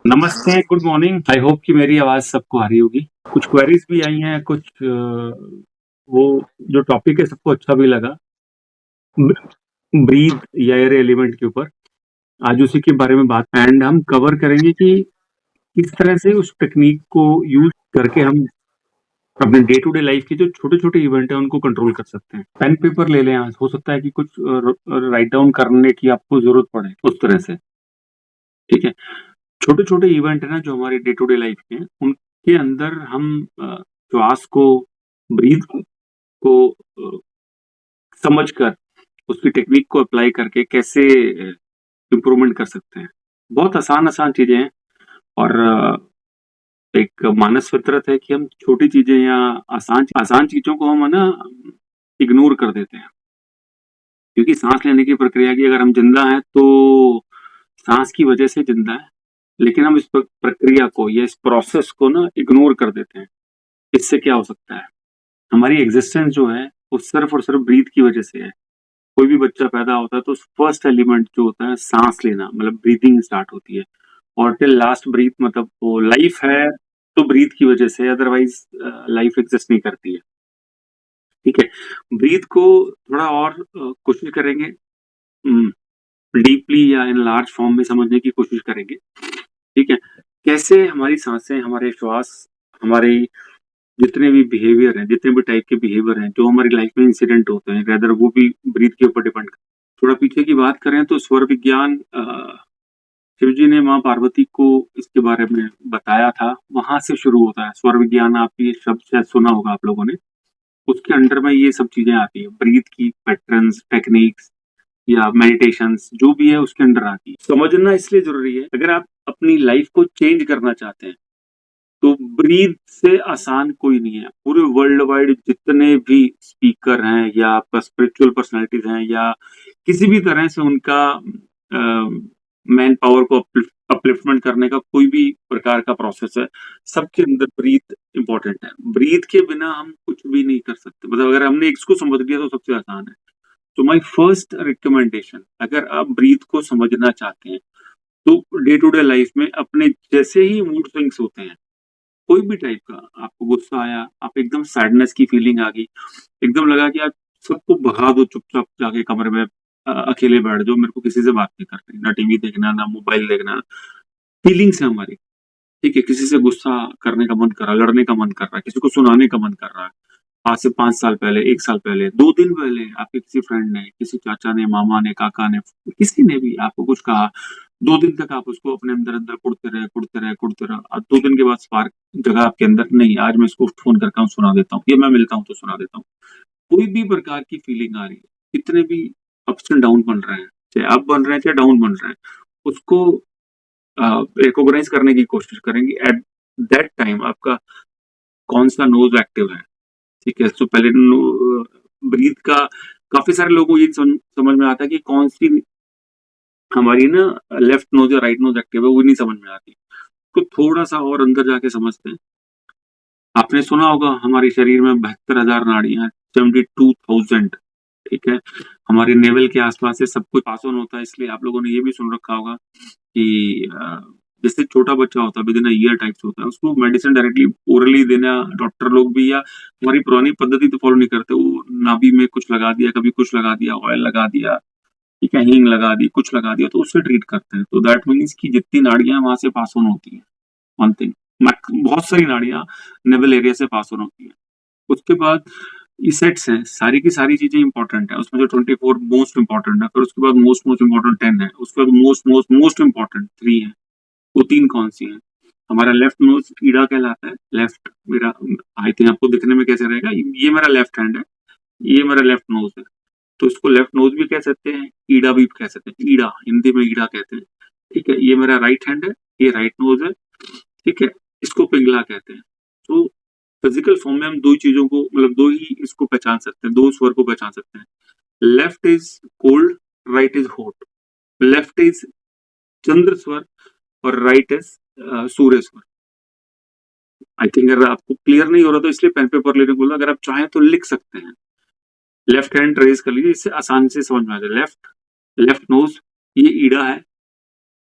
नमस्ते, good morning. I hope कि मेरी आवाज़ सबको आ रही होगी। कुछ क्वेरीज़ भी आई हैं, कुछ वो जो टॉपिक है सबको अच्छा भी लगा। ब्रीथ या एयर एलिमेंट के ऊपर आज उसी के बारे में बात एंड हम कवर करेंगे कि किस तरह से उस टेक्नीक को यूज़ करके हम अपने डे टू डे लाइफ के जो छोटे-छोटे इवेंट हैं उनको कंट्रोल कर सकते हैं। पेन पेपर ले लें आज, हो सकता है कि कुछ राइट डाउन करने की आपको ज़रूरत पड़े उस तरह से, ठीक है? छोटे-छोटे इवेंट है ना जो हमारी डे टू डे लाइफ के हैं, उनके अंदर हम श्वास को, ब्रीथ को समझकर उसकी टेक्निक को अप्लाई करके कैसे इम्प्रूवमेंट कर सकते हैं। बहुत आसान-आसान चीज़ें हैं और एक मानस फितरत है कि हम छोटी चीज़ें या आसान चीज़ों को हम है ना इग्नोर कर देते हैं। क्योंकि साँस लेने की प्रक्रिया की अगर हम ज़िंदा हैं तो साँस की वजह से ज़िंदा हैं, लेकिन हम इस प्रक्रिया को या इस प्रोसेस को ना इग्नोर कर देते हैं। इससे क्या हो सकता है? हमारी एग्जिस्टेंस जो है, वो सिर्फ़ और सिर्फ़ ब्रीथ की वज़ह से है। कोई भी बच्चा पैदा होता है तो फर्स्ट एलिमेंट जो होता है साँस लेना मतलब ब्रीथिंग स्टार्ट होती है और टिल लास्ट ब्रीथ मतलब वो लाइफ़ है तो ब्रीथ की वज़ह से अदरवाइज़ लाइफ़ एग्ज़िस्ट नहीं करती है। ठीक है? ब्रीथ को थोड़ा और कोशिश करेंगे उम, डीपली या इन लार्ज फॉर्म में समझने की कोशिश करेंगे। ठीक है? कैसे हमारी साँसें, हमारे श्वास, हमारे जितने भी बिहेवियर हैं, जितने भी टाइप के बिहेवियर हैं, जो हमारी लाइफ में इंसिडेंट होते हैं, रेदर वो भी ब्रीथ के ऊपर डिपेंड करते हैं। थोड़ा पीछे की बात करें तो स्वर विज्ञान शिव जी ने माँ पार्वती को इसके बारे में बताया था, वहाँ से शुरू होता है। स्वर विज्ञान आप ये शब्द शायद सुना होगा आप लोगों ने। उसके अंडर में ये सब चीज़ें आती हैं, ब्रीथ की पैटर्न्स, टेक्निक्स या मेडिटेशंस जो भी है उसके अंडर आती है। समझना इसलिए ज़रूरी है, अगर आप अपनी लाइफ को चेंज करना चाहते हैं तो ब्रीथ से आसान कोई नहीं है। पूरे वर्ल्ड वाइड जितने भी स्पीकर हैं या आपका स्पिरिचुअल पर्सनैलिटीज़ हैं या किसी भी तरह से उनका मैन पावर को अपलिफ्टमेंट करने का कोई भी प्रकार का प्रोसेस है, सबके अंदर ब्रीथ इम्पोर्टेंट है। ब्रीथ के बिना हम कुछ भी नहीं कर सकते। मतलब अगर हमने इसको समझ लिया तो सबसे आसान है। तो माय फर्स्ट रिकमेंडेशन अगर आप ब्रीथ को समझना चाहते हैं, तो डे टू डे लाइफ में अपने जैसे ही मूड स्विंग्स होते हैं कोई भी टाइप का, आपको गुस्सा आया, आप एकदम सैडनेस की फीलिंग आ गई, एकदम लगा कि आप सबको भगा दो चुपचाप जाके कमरे में अकेले बैठ जाओ, मेरे को किसी से बात नहीं करनी, ना टीवी देखना, ना मोबाइल देखना। फीलिंग्स है हमारी, ठीक है? किसी से गुस्सा करने का मन कर रहा है, लड़ने का मन कर रहा है, किसी को सुनाने का मन कर रहा है। आज से 5 साल पहले, 1 साल पहले, 2 दिन पहले आपके किसी फ्रेंड ने, किसी चाचा ने, मामा ने, काका ने, किसी ने भी आपको कुछ कहा, 2 दिन तक आप उसको अपने अंदर-अंदर कुढ़ते रहे, अब 2 दिन के बाद स्पार्क जगा आपके अंदर, नहीं आज मैं इसको फ़ोन करता हूँ, सुना देता हूँ या मैं मिलता हूँ तो सुना देता हूँ। कोई भी प्रकार की फीलिंग आ रही है, कितने भी अप्स एंड डाउन बन रहे हैं, चाहे अप बन रहे हैं, चाहे डाउन बन रहे हैं, उसको रिकॉग्नाइज़ करने की कोशिश करेंगे एट दैट टाइम आपका कौन-सा नोज़ एक्टिव है। ठीक है, तो पहले ब्रीथ का काफ़ी सारे लोगों को ये समझ में आता है कि कौन-सी हमारी ना लेफ्ट नोज़ या राइट नोज़ एक्टिव है, वो नहीं समझ में आती। तो थोड़ा-सा और अंदर जाके समझते हैं। आपने सुना होगा हमारे शरीर में 72,000 नाड़ियाँ हैं, 72,000 ठीक है? हमारे नेवल के आस-पास से सब कुछ पास ऑन होता है, इसलिए आप लोगों ने ये भी सुन रखा होगा कि जैसे छोटा बच्चा होता है, विदिन अ ईयर टाइप्स होता है, उसको मेडिसिन डायरेक्टली ओरली देना डॉक्टर लोग भी या हमारी पुरानी पद्धति तो फॉलो नहीं करते, वो नाभि में कुछ लगा दिया, कभी कुछ लगा दिया, ऑयल लगा दिया, ठीक है, हींग लगा दी, कुछ लगा दिया, तो उससे ट्रीट करते हैं। तो दैट मीन्स कि जितनी नाड़ियाँ वहाँ से पास ऑन होती हैं, वन थिंग बहुत सारी नाड़ियाँ नेवल एरिया से पास ऑन होती हैं। उसके बाद ये सेट्स हैं, सारी की सारी चीज़ें इम्पोर्टेंट है, उसमें जो 24 मोस्ट इम्पोर्टेंट है, फिर उसके बाद मोस्ट इम्पोर्टेंट 10 है, उसके बाद मोस्ट इम्पोर्टेंट 3 है। वो 3 कौन-सी हैं? हमारा लेफ्ट नोज़ ईड़ा कहलाता है, लेफ्ट मेरा आई थिंक आपको दिखने में कैसे रहेगा, ये मेरा लेफ्ट हैंड है, ये मेरा लेफ्ट नोज़ है। तो इसको लेफ्ट नोज़ भी कह सकते हैं, ईड़ा भी कह सकते हैं, ईड़ा, हिंदी में ईड़ा कहते हैं, ठीक है? ये मेरा राइट हैंड है, ये राइट नोज़ है, ठीक है? इसको पिंगला कहते हैं। तो फिज़िकल फॉर्म में हम 2 चीज़ों को मतलब 2 ही इसको पहचान सकते हैं, 2 स्वर को पहचान सकते हैं। Left is cold, right is hot. Left is चंद्र स्वर और राइट इज़ सूर्य स्वर। आई थिंक अगर आपको क्लियर नहीं हो रहा तो इसलिए पेन पेपर लेने को बोला, अगर आप चाहें तो लिख सकते हैं। लेफ्ट हैंड रेज़ कर लीजिए, इससे आसानी से समझ में आ जाए। लेफ्ट लेफ्ट नोज़ ये ईड़ा है,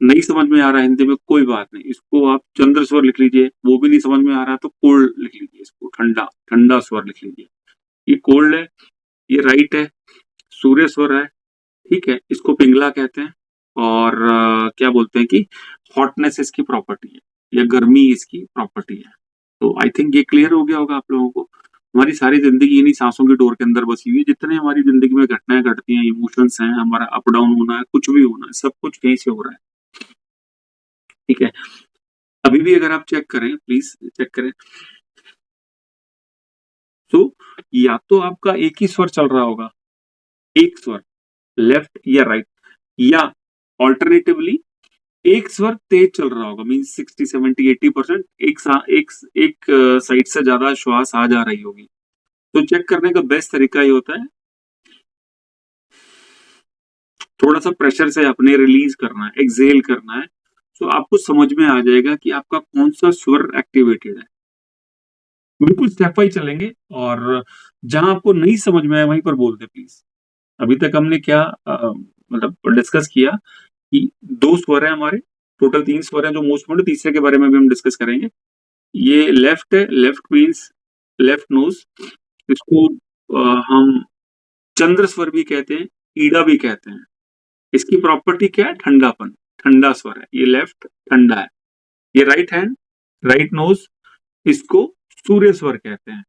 नहीं समझ में आ रहा है हिंदी में, कोई बात नहीं, इसको आप चंद्र स्वर लिख लीजिए। वो भी नहीं समझ में आ रहा तो कोल्ड लिख लीजिए, इसको ठंडा, ठंडा स्वर लिख लीजिए। ये कोल्ड है, ये राइट है, सूर्य स्वर है, ठीक है, इसको पिंगला कहते हैं। और क्या बोलते हैं कि हॉटनेस इसकी प्रॉपर्टी है, या गर्मी इसकी प्रॉपर्टी है। तो आई थिंक ये क्लियर हो गया होगा आप लोगों को। हमारी सारी जिंदगी इन्हीं सांसों की डोर के अंदर बसी हुई है। जितने हमारी जिंदगी में घटनाएं घटती हैं, इमोशंस हैं, हमारा अप डाउन होना है, कुछ भी होना है, सब कुछ यहीं से हो रहा है। ठीक है, अभी भी अगर आप चेक करें, प्लीज चेक करें, तो या तो आपका एक ही स्वर चल रहा होगा, एक स्वर, लेफ्ट या राइट, या ऑल्टरनेटिवली एक स्वर तेज चल रहा होगा, मीन 60, 70, 80% एक साइड से ज्यादा श्वास आ जा रही होगी। तो चेक करने का बेस्ट तरीका ये होता है, थोड़ा सा प्रेशर से अपने रिलीज करना है, एक्सेल करना है। तो आपको समझ में आ जाएगा कि आपका कौन सा स्वर एक्टिवेटेड है। बिल्कुल स्टेप वाइज चलेंगे, और जहां आपको नहीं समझ में आए वहीं पर बोल दे प्लीज। अभी तक हमने क्या मतलब डिस्कस किया कि दो स्वर है हमारे, टोटल तीन स्वर हैं जो मोस्ट इम्पोर्टेंट, तीसरे के बारे में भी हम डिस्कस करेंगे। ये लेफ्ट है, लेफ्ट मीन्स लेफ्ट नोज, इसको हम चंद्र स्वर भी कहते हैं, ईड़ा भी कहते हैं। इसकी प्रॉपर्टी क्या है? ठंडापन, ठंडा स्वर है ये, लेफ्ट ठंडा है। ये राइट हैंड, राइट नोज, इसको सूर्य स्वर कहते हैं।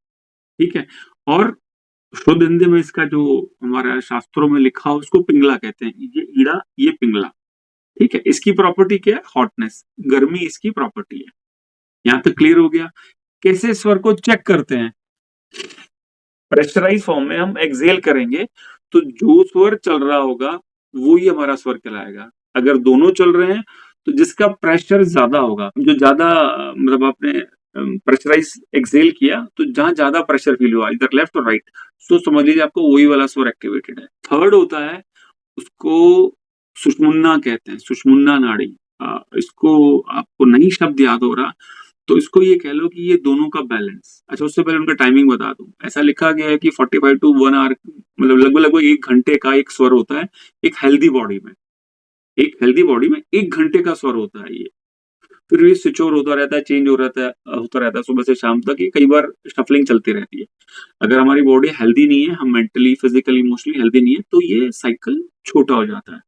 ठीक है, और शुद्ध हिंदी में इसका जो हमारा शास्त्रों में लिखा हो उसको पिंगला कहते हैं। ये ईड़ा, ये पिंगला। ठीक है, इसकी प्रॉपर्टी क्या है? हॉटनेस, गर्मी इसकी प्रॉपर्टी है। यहां तक क्लियर हो गया। कैसे स्वर को चेक करते हैं? प्रेशराइज फॉर्म में हम एक्सेल करेंगे, तो जो स्वर चल रहा होगा वो ही हमारा स्वर कहलाएगा। अगर दोनों चल रहे हैं तो जिसका प्रेशर ज्यादा होगा, जो ज्यादा मतलब आपने प्रेशराइज एक्सेल किया तो जहां ज्यादा प्रेशर फील हुआ, इधर लेफ्ट और राइट, तो समझ लीजिए आपको वही वाला स्वर एक्टिवेटेड है। थर्ड होता है, उसको सुषुम्ना कहते हैं, सुषुम्ना नाड़ी। इसको आपको नहीं शब्द याद हो रहा तो इसको ये कह लो कि ये दोनों का बैलेंस। अच्छा, उससे पहले उनका टाइमिंग बता दूं। ऐसा लिखा गया है कि 45 to 1 आवर, मतलब लगभग लगभग 1 घंटे का एक स्वर होता है एक हेल्दी बॉडी में। एक हेल्दी बॉडी में 1 घंटे का स्वर होता है ये। फिर ये स्विच ओवर होता रहता है, चेंज होता रहता है सुबह से शाम तक। ये कई बार शफलिंग चलती रहती है। अगर हमारी बॉडी हेल्दी नहीं है, हम मेंटली, फिजिकली, इमोशनली हेल्दी नहीं है, तो ये साइकिल छोटा हो जाता है।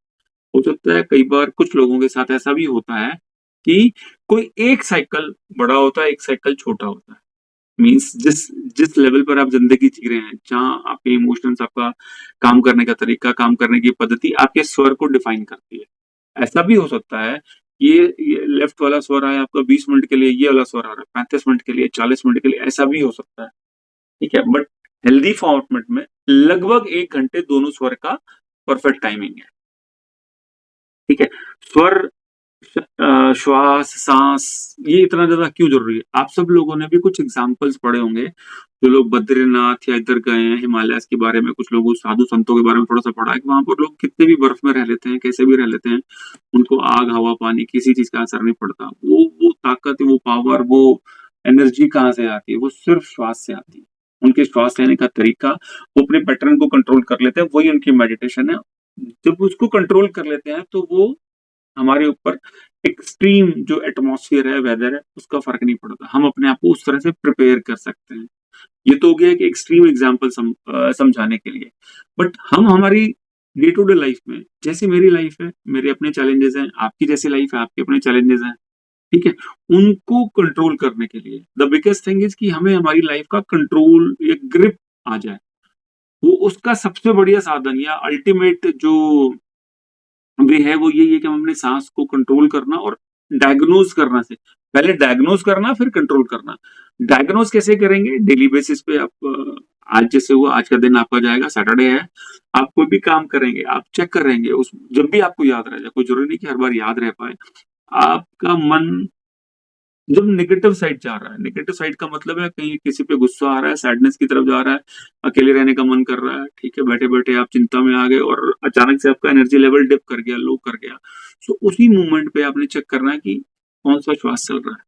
हो सकता है कई बार कुछ लोगों के साथ ऐसा भी होता है कि कोई एक साइकिल बड़ा होता है, एक साइकिल छोटा होता है। मीन्स जिस जिस लेवल पर आप जिंदगी जी रहे हैं, जहाँ आपके इमोशंस, आपका काम करने का तरीका, काम करने की पद्धति आपके स्वर को डिफाइन करती है। ऐसा भी हो सकता है ये लेफ्ट वाला स्वर आया आपका 20 मिनट के लिए, ये वाला स्वर आ रहा है 35 मिनट के लिए, 40 मिनट के लिए, ऐसा भी हो सकता है। ठीक है, बट हेल्दी फॉर्मेट में लगभग 1 घंटे दोनों स्वर का परफेक्ट टाइमिंग है। ठीक है, स्वर, श्वास, सांस, ये इतना ज्यादा क्यों जरूरी है? आप सब लोगों ने भी कुछ एग्जाम्पल्स पढ़े होंगे। जो लोग बद्रीनाथ या इधर गए हैं, हिमालय के बारे में, कुछ लोगों साधु संतों के बारे में थोड़ा सा पढ़ा है कि वहां पर लोग कितने भी बर्फ में रह लेते हैं, कैसे भी रह लेते हैं, उनको आग, हवा, पानी, किसी चीज का असर नहीं पड़ता। वो ताकत, वो पावर, वो एनर्जी कहाँ से आती है? वो सिर्फ श्वास से आती है। उनके श्वास लेने का तरीका, वो अपने पैटर्न को कंट्रोल कर लेते हैं, वही उनकी मेडिटेशन है। जब उसको कंट्रोल कर लेते हैं तो वो हमारे ऊपर एक्सट्रीम जो एटमॉस्फेयर है, वेदर है, उसका फर्क नहीं पड़ता। हम अपने आप को उस तरह से प्रिपेयर कर सकते हैं। ये तो हो गया कि एक्सट्रीम एग्जाम्पल समझाने के लिए। बट हम हमारी डे टू डे लाइफ में, जैसे मेरी लाइफ है, मेरे अपने चैलेंजेस हैं, आपकी जैसी लाइफ है, आपके अपने चैलेंजेस हैं। ठीक है, उनको कंट्रोल करने के लिए द बिगेस्ट थिंग इज कि हमें हमारी लाइफ का कंट्रोल या ग्रिप आ जाए। वो उसका सबसे बढ़िया साधन या अल्टीमेट जो वे है वो यही है कि हम अपने सांस को कंट्रोल करना, और डायग्नोज करना से पहले डायग्नोज करना, फिर कंट्रोल करना। डायग्नोज कैसे करेंगे? डेली बेसिस पे आप आज जैसे हुआ, आज का दिन आपका जाएगा, सैटरडे है, आप कोई भी काम करेंगे, आप चेक करेंगे उस, जब भी आपको याद रह जाए, कोई जरूरी नहीं कि हर बार याद रह पाए। आपका मन जब नेगेटिव साइड जा रहा है, नेगेटिव साइड का मतलब है कहीं किसी पे गुस्सा आ रहा है, सैडनेस की तरफ जा रहा है, अकेले रहने का मन कर रहा है, ठीक है, बैठे बैठे आप चिंता में आ गए और अचानक से आपका एनर्जी लेवल डिप कर गया, लो कर गया। सो उसी मोमेंट पे आपने चेक करना है कि कौन सा श्वास चल रहा है।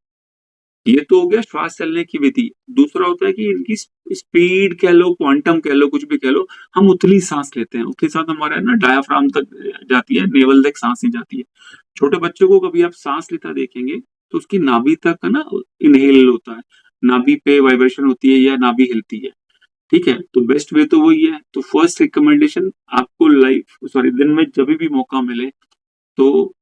ये तो हो गया श्वास चलने की विधि। दूसरा होता है कि इनकी स्पीड कह लो, क्वांटम कह लो, कुछ भी कह लो, हम उतली सांस लेते हैं, उतनी सांस हमारा ना डायाफ्राम तक जाती है, नेवल तक सांस नहीं जाती है। छोटे बच्चों को कभी आप सांस लेता देखेंगे तो उसकी नाभि तक है ना इनहेल होता है, नाभि पे वाइब्रेशन होती है या नाभि हिलती है। ठीक है, तो बेस्ट वे तो वही है। तो फर्स्ट रिकमेंडेशन आपको लाइफ सॉरी दिन में जब भी मौका मिले तो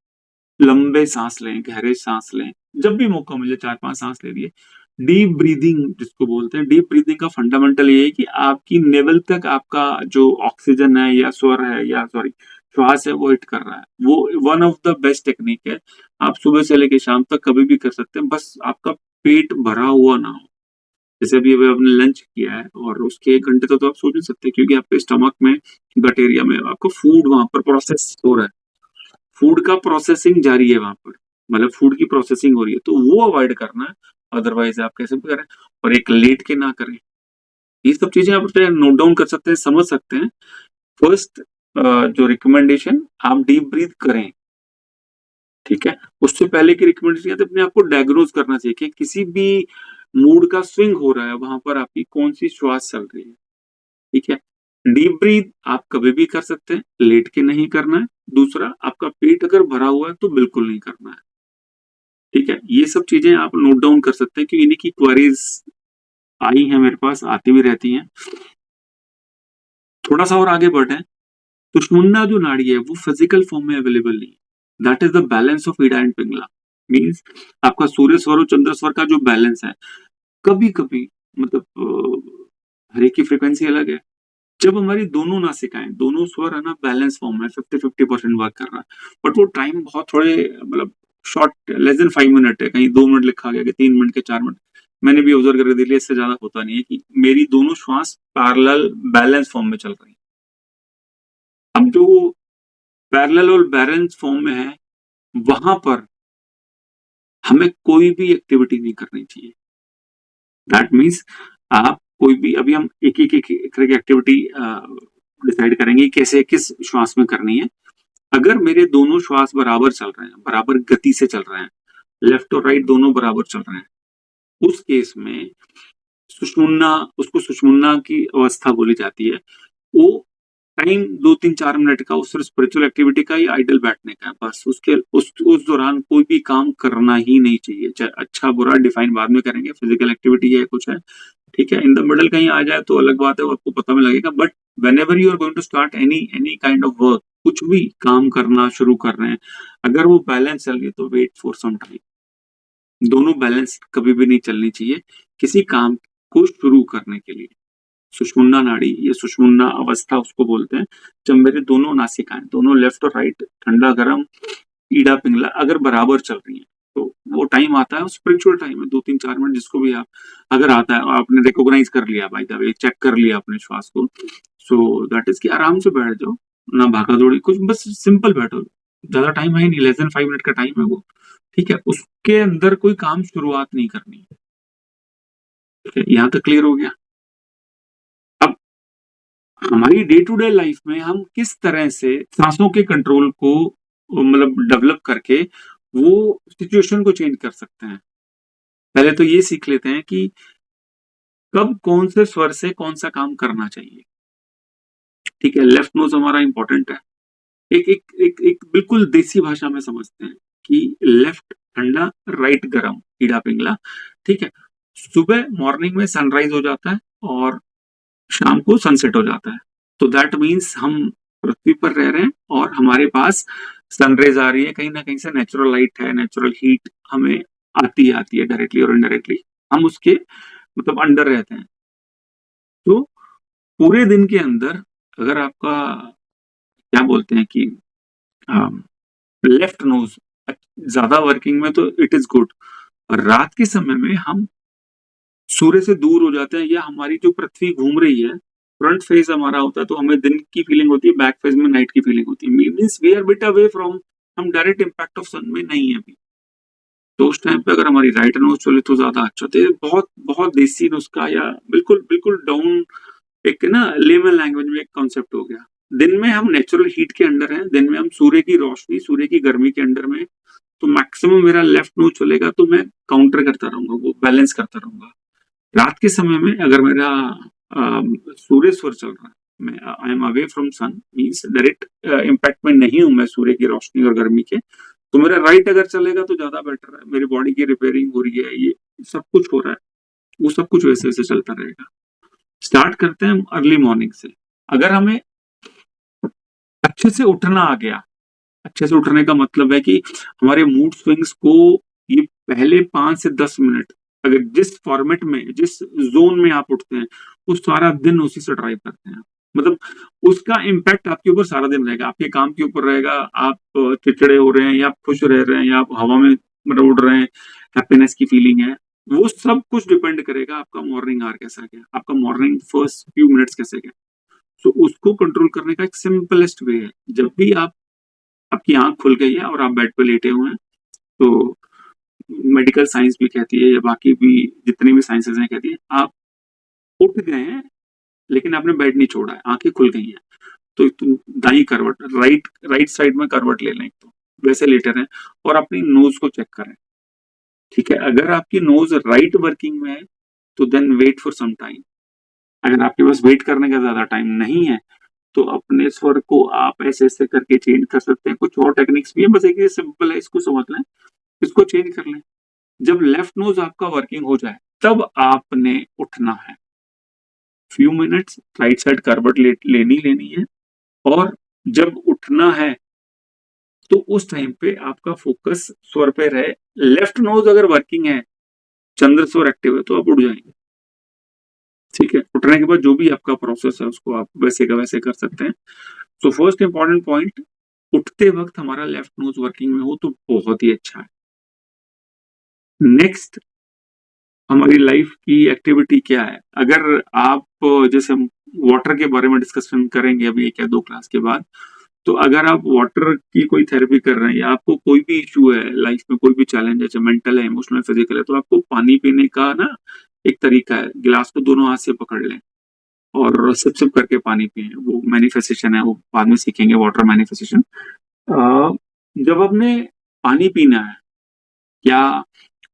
लंबे सांस लें, गहरे सांस लें। जब भी मौका मिले 4-5 सांस ले लिए। डीप ब्रीदिंग जिसको बोलते हैं, डीप ब्रीदिंग का फंडामेंटल ये है कि आपकी नेवल तक आपका जो ऑक्सीजन है या स्वर है या सॉरी श्वास है वो हिट कर रहा है। वो one of the best technique है। आप सुबह से लेके शाम तक कभी भी कर सकते हैं, बस आपका पेट भरा हुआ ना हो। जैसे अभी आपने लंच किया है और उसके 1 घंटे तो आप सो नहीं सकते, क्योंकि आपके स्टमक में, गट एरिया में आपका फूड वहां पर प्रोसेस हो रहा है। फूड का प्रोसेसिंग जारी है वहां पर, मतलब फूड की प्रोसेसिंग हो रही है, तो वो अवॉइड करना है। अदरवाइज आप कैसे भी करें, और एक लेट के ना करें। ये सब चीजें आप नोट डाउन कर सकते हैं, समझ सकते हैं। फर्स्ट जो रिकमेंडेशन, आप डीप ब्रीथ करें। ठीक है, उससे पहले की रिकमेंडेशन है अपने आप को डायग्नोज करना चाहिए कि किसी भी मूड का स्विंग हो रहा है, वहां पर आपकी कौन सी श्वास चल रही है। ठीक है, डीप ब्रीथ आप कभी भी कर सकते हैं, लेट के नहीं करना है। दूसरा, आपका पेट अगर भरा हुआ है तो बिल्कुल नहीं करना है। ठीक है, ये सब चीजें आप नोट डाउन कर सकते हैं, क्योंकि इन्हीं की क्वेरीज आई हैं मेरे पास, आती भी रहती हैं। थोड़ा सा और आगे बढ़े, सुषुम्ना जो नाड़ी है वो फिजिकल फॉर्म में अवेलेबल नहीं है। That is the balance of Ida and Pingala. Means आपका सूर्य स्वर और चंद्र स्वर का जो बैलेंस है, कभी कभी मतलब हर एक की फ्रीक्वेंसी अलग है। जब हमारी दोनों नासिकाएं, दोनों स्वर है ना बैलेंस फॉर्म में 50-50% वर्क कर रहा है, बट वो टाइम बहुत थोड़े मतलब शॉर्ट, लेस देन 5 मिनट है। कहीं 2 मिनट लिखा गया कि 3 मिनट के 4 मिनट। मैंने भी ऑब्जर्व करके देख लिया, इससे ज्यादा होता नहीं है कि मेरी दोनों श्वास पैरेलल बैलेंस फॉर्म में चल रही है। अब जो पैरेलल और बैलेंस फॉर्म में है, वहां पर हमें कोई भी एक्टिविटी नहीं करनी चाहिए। दैट मीन्स आप कोई भी, अभी हम एक एक एक तरह की एक्टिविटी डिसाइड करेंगे कैसे किस श्वास में करनी है। अगर मेरे दोनों श्वास बराबर चल रहे हैं, बराबर गति से चल रहे हैं, लेफ्ट और राइट दोनों बराबर चल रहे हैं, उस केस में सुषुम्ना, उसको सुषुम्ना की अवस्था बोली जाती है। वो टाइम 2-3-4 मिनट का, उस स्पिरिचुअल एक्टिविटी का या आइडल बैठने का, बस उसके उस दौरान कोई भी काम करना ही नहीं चाहिए। चाहे अच्छा बुरा डिफाइन बाद में करेंगे, फिजिकल एक्टिविटी है कुछ है, ठीक है। इन द मिडल कहीं आ जाए तो अलग बात है, वो आपको पता में लगेगा। But whenever you are going to start any any kind of work, कुछ भी काम करना शुरू कर रहे हैं, अगर वो बैलेंस चल गई तो वेट फॉर सम टाइम। दोनों बैलेंस कभी भी नहीं चलनी चाहिए किसी काम को शुरू करने के लिए। सुषुम्ना नाड़ी, ये सुषुम्ना अवस्था उसको बोलते हैं, जब मेरे दोनों नासिकाएं, दोनों लेफ्ट और राइट, ठंडा गर्म, ईड़ा पिंगला अगर बराबर चल रही है, तो वो टाइम आता है, स्पिरिचुअल टाइम है, 2-3-4 मिनट जिसको भी आप, अगर आता है, आपने रिकॉग्नाइज कर लिया, बाय द वे चेक कर लिया अपने श्वास को, सो दैट इज कि आराम से बैठ जाओ, ना भागा दौड़ी कुछ, बस सिंपल बैठो। ज्यादा टाइम है ही नहीं, लेस देन 5 मिनट का टाइम है वो। ठीक है, उसके अंदर कोई काम शुरुआत नहीं करनी। ठीक है, यहाँ तक क्लियर हो गया। अब हमारी डे टू डे लाइफ में हम किस तरह से सांसों के कंट्रोल को मतलब डेवलप करके वो सिचुएशन को चेंज कर सकते हैं। पहले तो ये सीख लेते हैं कि कब कौन से स्वर से कौन सा काम करना चाहिए। ठीक है, लेफ्ट नोज हमारा इंपॉर्टेंट है। एक एक एक एक बिल्कुल देसी भाषा में समझते हैं कि लेफ्ट ठंडा, राइट गरम, ईड़ा पिंगला। ठीक है, सुबह मॉर्निंग में सनराइज हो जाता है और शाम को सनसेट हो जाता है। तो दैट मीन्स हम पृथ्वी पर रह रहे हैं और हमारे पास सनरेज आ रही है, कहीं ना कहीं से नेचुरल लाइट है, नेचुरल हीट हमें आती है डायरेक्टली और इनडायरेक्टली। हम उसके मतलब अंडर रहते हैं। तो पूरे दिन के अंदर अगर आपका क्या बोलते हैं कि लेफ्ट नोज ज्यादा वर्किंग में, तो इट इज गुड। रात के समय में हम सूर्य से दूर हो जाते हैं, या हमारी जो पृथ्वी घूम रही है, फ्रंट फेज हमारा होता है तो हमें दिन की फीलिंग होती है, बैक फेज में नाइट की फीलिंग होती है। Means we are bit away from, हम डायरेक्ट इम्पैक्ट ऑफ सन में नहीं है अभी। तो उस टाइम पे अगर हमारी राइट नोज चले तो ज्यादा अच्छा। तो ये बहुत बहुत देसी नुस्खा, या बिल्कुल बिल्कुल डाउन एक ना लेमन लैंग्वेज में एक कॉन्सेप्ट हो गया। दिन में हम नेचुरल हीट के अंडर हैं, दिन में हम सूर्य की रोशनी, सूर्य की गर्मी के अंडर में तो मैक्सिमम मेरा लेफ्ट नोज चलेगा, तो मैं काउंटर करता रहूंगा, वो बैलेंस करता रहूंगा। रात के समय में अगर मेरा सूर्य स्वर चल रहा है, मैं I am away from sun, means direct impact में नहीं हूं मैं सूर्य की रोशनी और गर्मी के, तो मेरा राइट अगर चलेगा तो ज्यादा बेटर है। मेरी बॉडी की रिपेयरिंग हो रही है, ये सब कुछ हो रहा है, वो सब कुछ वैसे वैसे चलता रहेगा। स्टार्ट करते हैं हम अर्ली मॉर्निंग से। अगर हमें अच्छे से उठना आ गया, अच्छे से उठने का मतलब है कि हमारे मूड स्विंग्स को ये पहले 5 से 10 मिनट, अगर जिस फॉर्मेट में, जिस जोन में आप उठते हैं, वो सारा दिन उसी से ड्राइव करते हैं। मतलब उसका इम्पैक्ट आपके ऊपर सारा दिन रहेगा, आपके काम के ऊपर रहेगा। आप चिड़चिड़े हो रहे हैं या आप खुश रह रहे हैं या आप हवा में मतलब उड़ रहे हैं, हैप्पीनेस की फीलिंग है, वो सब कुछ डिपेंड करेगा आपका मॉर्निंग आवर कैसा गया, आपका मॉर्निंग फर्स्ट फ्यू मिनट्स कैसे गया। तो उसको कंट्रोल करने का एक सिंपलेस्ट वे है, जब भी आप, आपकी आंख खुल गई है और आप बेड पे लेटे हुए हैं, तो मेडिकल साइंस भी कहती है या बाकी भी जितनी भी साइंसेज हैं कहती है, आप उठ गए हैं लेकिन आपने बेड नहीं छोड़ा है, आंखें खुल गई हैं, तो तुम दाई करवट, राइट राइट साइड में करवट ले लें, तो वैसे लेटे रहें और अपनी नोज को चेक करें। ठीक है, अगर आपकी नोज राइट वर्किंग में है तो then wait for some time. अगर आपके पास वेट करने का ज्यादा टाइम नहीं है, तो अपने स्वर को आप ऐसे ऐसे करके चेंज कर सकते हैं। कुछ और टेक्निक्स भी है, बस एक सिंपल है, इसको समझ लें, इसको चेंज कर लें। जब लेफ्ट नोज आपका वर्किंग हो जाए, तब आपने उठना है। फ्यू मिनट्स राइट साइड करवट लेनी है, और जब उठना है तो उस टाइम पे आपका फोकस स्वर पे रहे। लेफ्ट नोज अगर वर्किंग है, चंद्र स्वर एक्टिव है, तो आप उठ जाएंगे। ठीक है, उठने के बाद जो भी आपका प्रोसेस है उसको आप वैसे का वैसे कर सकते हैं। सो फर्स्ट इंपॉर्टेंट पॉइंट, उठते वक्त हमारा लेफ्ट नोज वर्किंग में हो तो बहुत ही अच्छा है। नेक्स्ट, हमारी लाइफ की एक्टिविटी क्या है। अगर आप, जैसे हम वाटर के बारे में डिस्कशन करेंगे अभी 1 या 2 क्लास के बाद, तो अगर आप वाटर की कोई थेरेपी कर रहे हैं या आपको कोई भी इशू है लाइफ में, कोई भी चैलेंज है, चाहे मेंटल है, इमोशनल, फिजिकल है, तो आपको पानी पीने का ना एक तरीका है, गिलास को दोनों हाथ से पकड़ लें और सिप सिप करके पानी पिए। वो मैनिफेस्टेशन है, वो बाद में सीखेंगे, वाटर मैनिफेस्टेशन। जब आपने पानी पीना है, या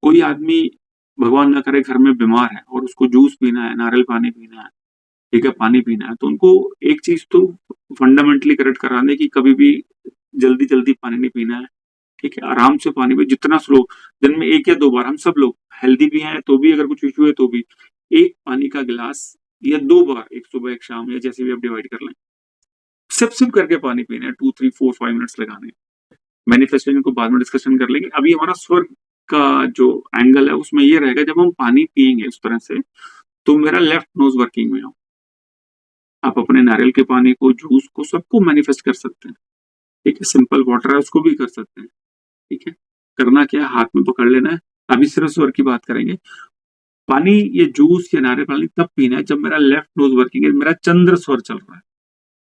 कोई आदमी भगवान ना करे घर में बीमार है और उसको जूस पीना है, नारियल पानी पीना है, ठीक है, पानी पीना है, तो उनको एक चीज तो फंडामेंटली करेक्ट करा दें कि कभी भी जल्दी जल्दी पानी नहीं पीना है। ठीक है, आराम से पानी पे जितना स्लो, दिन में 1 या 2 बार, हम सब लोग हेल्दी भी हैं तो भी, अगर कुछ इशू है तो भी, एक पानी का गिलास या 2 बार, एक सुबह एक शाम या जैसे भी आप डिवाइड कर लें, सिप सिप करके पानी पीना है, 2 3 4 5 मिनट्स लगाने। मैनिफेस्टेशन को बाद में डिस्कशन कर लेंगे, अभी हमारा स्वर का जो एंगल है उसमें ये रहेगा, जब हम पानी पियेंगे उस तरह से, तो मेरा लेफ्ट नोज वर्किंग में हो। आप अपने नारियल के पानी को, जूस को, सबको मैनिफेस्ट कर सकते हैं। ठीक है, सिंपल वाटर है उसको भी कर सकते हैं। ठीक है, करना क्या है, हाथ में पकड़ लेना है। अभी सिर्फ स्वर की बात करेंगे। पानी, ये जूस या नारियल पानी तब पीना है जब मेरा लेफ्ट नोज वर्किंग है, मेरा चंद्र स्वर चल रहा है।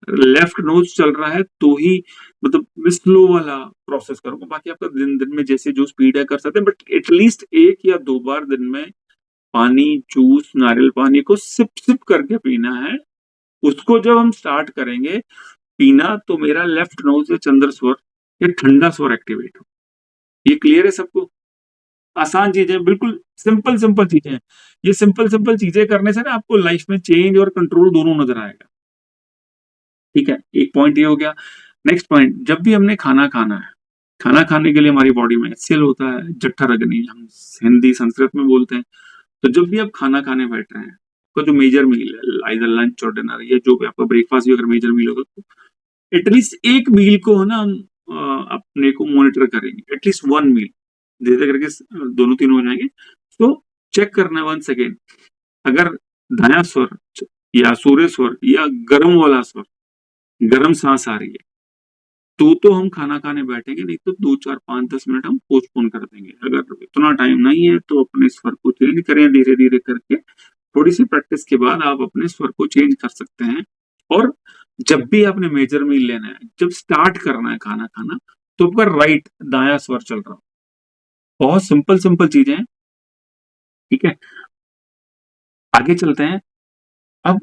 लेफ्ट नोज चल रहा है तो ही, मतलब मैं स्लो वाला प्रोसेस करूंगा। बाकी आपका दिन दिन में जैसे जो स्पीड है कर सकते हैं, बट एटलीस्ट 1 या 2 बार दिन में पानी, जूस, नारियल पानी को सिप सिप करके पीना है। उसको जब हम स्टार्ट करेंगे पीना, तो मेरा लेफ्ट नोज या चंद्र स्वर या ठंडा स्वर एक्टिवेट हो। ये क्लियर है सबको? आसान चीजें, बिल्कुल सिंपल सिंपल चीजें हैं। ये सिंपल सिंपल चीजें करने से ना आपको लाइफ में चेंज और कंट्रोल दोनों नजर आएगा। ठीक है, एक पॉइंट ये हो गया। नेक्स्ट पॉइंट, जब भी हमने खाना खाना है, खाना खाने के लिए हमारी बॉडी में सेल होता है, जठर अग्नि, हम हिंदी संस्कृत में बोलते हैं। तो जब भी आप खाना खाने बैठ रहे हैं, तो जो मेजर मील है, आइदर लंच और डिनर, या जो भी आपका ब्रेकफास्ट भी अगर मेजर मील होगा, तो एटलीस्ट एक मील को है ना हम अपने को मॉनिटर करेंगे, एटलीस्ट 1 मील धीरे धीरे करके दोनों तीन हो जाएंगे। तो चेक करना है वंस अगेन, अगर दाया स्वर या सूर्य स्वर या गर्म वाला स्वर, गर्म सांस आ रही है, तो हम खाना खाने बैठेंगे, नहीं तो 2 4 5 10 मिनट हम पोस्टपोन कर देंगे। अगर इतना टाइम नहीं है तो अपने स्वर को चेंज करें धीरे धीरे करके। थोड़ी सी प्रैक्टिस के बाद आप अपने स्वर को चेंज कर सकते हैं। और जब भी आपने मेजर मील लेना है, जब स्टार्ट करना है खाना खाना, तो आपका राइट दाया स्वर चल रहा हो। बहुत सिंपल सिंपल चीजें हैं। ठीक है, आगे चलते हैं। अब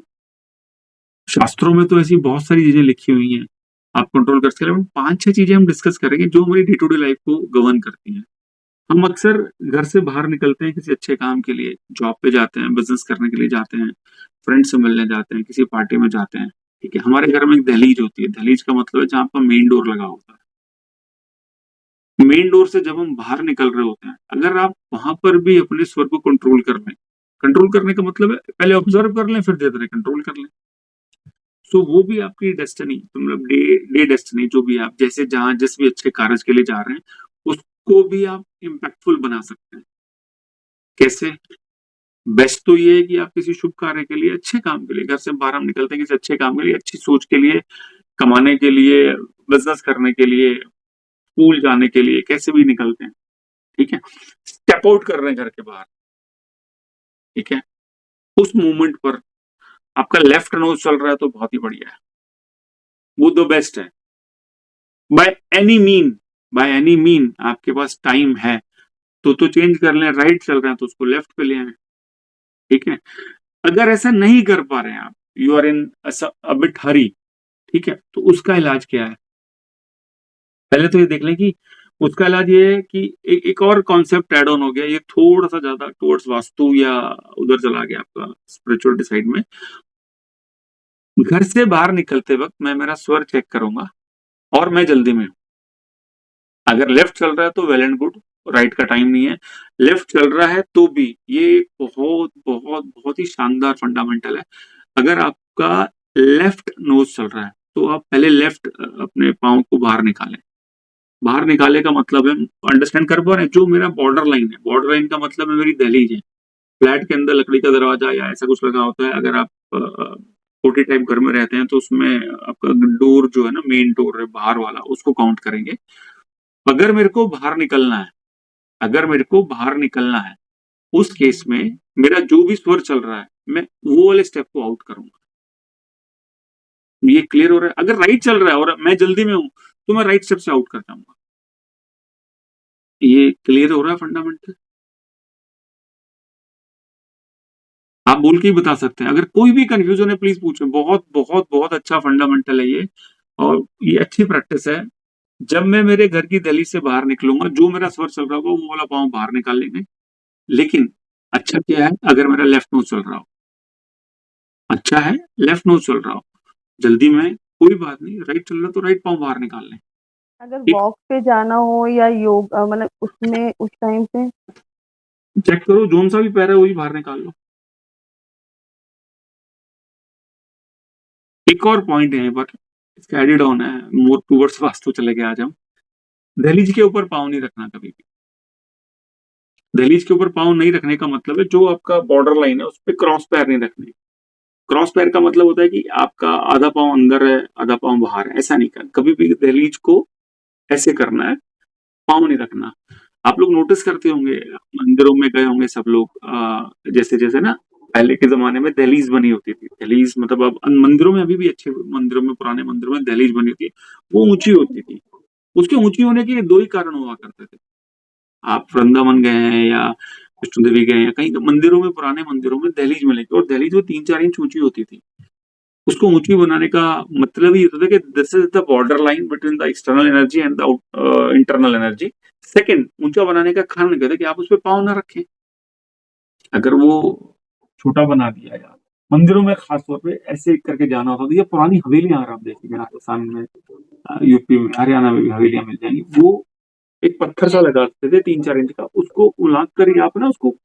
शास्त्रों में तो ऐसी बहुत सारी चीजें लिखी हुई हैं, आप कंट्रोल कर सकते हैं। 5-6 चीजें हम डिस्कस करेंगे जो हमारी डे टू डे लाइफ को गवर्न करती हैं। हम अक्सर घर से बाहर निकलते हैं किसी अच्छे काम के लिए, जॉब पे जाते हैं, बिजनेस करने के लिए जाते हैं, फ्रेंड से मिलने जाते हैं, किसी पार्टी में जाते हैं। ठीक है, हमारे घर में एक दहलीज होती है। दहलीज का मतलब है जहाँ आपका मेन डोर लगा होता है। मेन डोर से जब हम बाहर निकल रहे होते हैं, अगर आप वहां पर भी अपने स्वर को कंट्रोल कर लें, कंट्रोल करने का मतलब है पहले ऑब्जर्व कर लें, फिर धीरे धीरे कंट्रोल कर लें। सो वो भी आपकी डेस्टिनी, मतलब डे डे डेस्टिनी, जो भी आप जैसे जहां जिस भी अच्छे कार्य के लिए जा रहे हैं, उसको भी आप इम्पैक्टफुल बना सकते हैं। कैसे? बेस्ट तो ये है कि आप किसी शुभ कार्य के लिए, अच्छे काम के लिए, घर से बाहर हम निकलते हैं किसी अच्छे काम के लिए, अच्छी सोच के लिए, कमाने के लिए, बिजनेस करने के लिए, स्कूल जाने के लिए, कैसे भी निकलते हैं। ठीक है, स्टेप आउट कर रहे हैं घर के बाहर। ठीक है, उस मोमेंट पर आपका लेफ्ट नोज चल रहा है तो बहुत ही बढ़िया है, वो द बेस्ट है। By any mean, by any mean आपके पास टाइम है तो चेंज कर लें। राइट चल रहे हैं तो उसको लेफ्ट पे ले आए। ठीक है, अगर ऐसा नहीं कर पा रहे हैं आप, you are in a bit hurry, ठीक है, तो उसका इलाज क्या है? पहले तो ये देख लें कि उसका इलाज ये है कि एक और कॉन्सेप्ट ऐड ऑन हो गया, ये थोड़ा सा ज्यादा टुवर्ड्स वास्तु या उधर चला गया आपका स्पिरिचुअलिटी साइड में। घर से बाहर निकलते वक्त मैं मेरा स्वर चेक करूंगा और मैं जल्दी में हूं। अगर लेफ्ट चल रहा है तो वेल एंड गुड, राइट का टाइम नहीं है। लेफ्ट चल रहा है तो भी ये एक बहुत बहुत बहुत ही शानदार फंडामेंटल है। अगर आपका लेफ्ट नोज चल रहा है तो आप पहले लेफ्ट अपने पाँव को बाहर निकालें। बाहर निकाले का मतलब है, अंडरस्टैंड कर पा रहे हैं, जो मेरा बॉर्डर लाइन है, बॉर्डर लाइन का मतलब है मेरी दहलीज है। फ्लैट के अंदर लकड़ी का दरवाजा या ऐसा कुछ लगा होता है, अगर आप छोटे टाइप घर में रहते हैं तो उसमें आपका डोर जो है ना, मेन डोर है बाहर वाला, उसको काउंट करेंगे। अगर मेरे को बाहर निकलना है, अगर मेरे को बाहर निकलना है, उस केस में मेरा जो भी स्वर चल रहा है, मैं वो वाले स्टेप को आउट करूंगा। ये क्लियर हो रहा है? अगर राइट चल रहा है और मैं जल्दी में हूं तो मैं राइट स्टेप से आउट कर जाऊंगा। ये क्लियर हो रहा है फंडामेंटल? आप बोल के ही बता सकते हैं। अगर कोई भी कंफ्यूजन है प्लीज पूछें। बहुत बहुत बहुत अच्छा फंडामेंटल है ये, और ये अच्छी प्रैक्टिस है। जब मैं मेरे घर की दहलीज से बाहर निकलूंगा, जो मेरा स्वर चल रहा होगा वो वाला पाँव बाहर निकाल लेंगे। लेकिन अच्छा क्या है अगर मेरा लेफ्ट नोज चल रहा हो, अच्छा है लेफ्ट नोज चल रहा हो, जल्दी में कोई बात नहीं, राइट चल रहा तो राइट पाँव बाहर निकाल लें। अगर ठीक, वॉक पे जाना हो या योग मतलब उसमें उस टाइम पे चेक करो जोन सा भी पैर है वही बाहर निकाल लो। एक और पॉइंट है पर इसका एडेड ऑन है, मोर टूवर्ड्स वास्तु चले गए आज हम। दहलीज के ऊपर पाँव नहीं रखना कभी भी। दहलीज के ऊपर पाँव नहीं रखने का मतलब है जो आपका बॉर्डर लाइन है उस पर क्रॉस पैर नहीं रखने। क्रॉस पैर का मतलब होता है कि आपका आधा पाँव अंदर है, आधा पाँव बाहर है, ऐसा नहीं करना कभी भी। दहलीज को ऐसे करना है, पाँव नहीं रखना। आप लोग नोटिस करते होंगे, मंदिरों में गए होंगे सब लोग, जैसे जैसे ना पहले के जमाने में दहलीज बनी होती थी। दहलीज मतलब अब मंदिरों में, अभी भी अच्छे मंदिरों में, पुराने मंदिरों में दहलीज बनी होती है, वो ऊंची होती थी। उसके ऊंची होने के दो ही कारण हुआ करते थे। आप वृंदावन गए हैं या वैष्णो देवी गए हैं, कहीं मंदिरों में, पुराने मंदिरों में दहलीज मिलेगी, और दहलीज वो 3-4 इंच ऊंची होती थी। उसको ऊंची बनाने का मतलब ही होता था कि this is the border line between the external energy and the internal energy. Second, ऊंचा बनाने का कारण क्या था कि आप उस पर पाँव ना रखें। अगर वो छोटा बना दिया यार, मंदिरों में खासतौर पे ऐसे करके जाना होता था। या पुरानी हवेलियां अगर आप देखेंगे राजस्थान में, यूपी में, हरियाणा में भी हवेलियां मिल जाएंगी, वो एक पत्थर सा लगाते थे 3-4 इंच का, उसको उलाट कर ही आप ना उसको,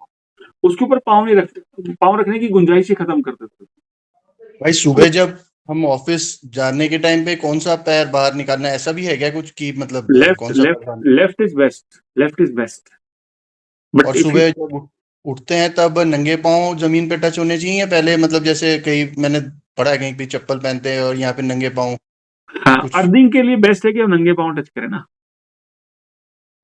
उसके ऊपर पाँव नहीं रखते, पाँव रखने की गुंजाइश ही खत्म कर देते थे। भाई सुबह जब हम ऑफिस जाने के टाइम पे कौन सा पैर बाहर निकालना है, ऐसा भी है क्या कुछ कि मतलब लेफ्ट कौन सा लेफ्ट पैर? Left is best, left is best. और बट इफ यू, सुबह जब उठते हैं तब नंगे पाँव जमीन पे टच होने चाहिए या पहले मतलब जैसे कहीं मैंने पढ़ा है कहीं पे चप्पल पहनते हैं और यहाँ पे नंगे पाँव हाँ, कुछ? अर्निंग के लिए बेस्ट है कि आप नंगे पाँव टच करें ना।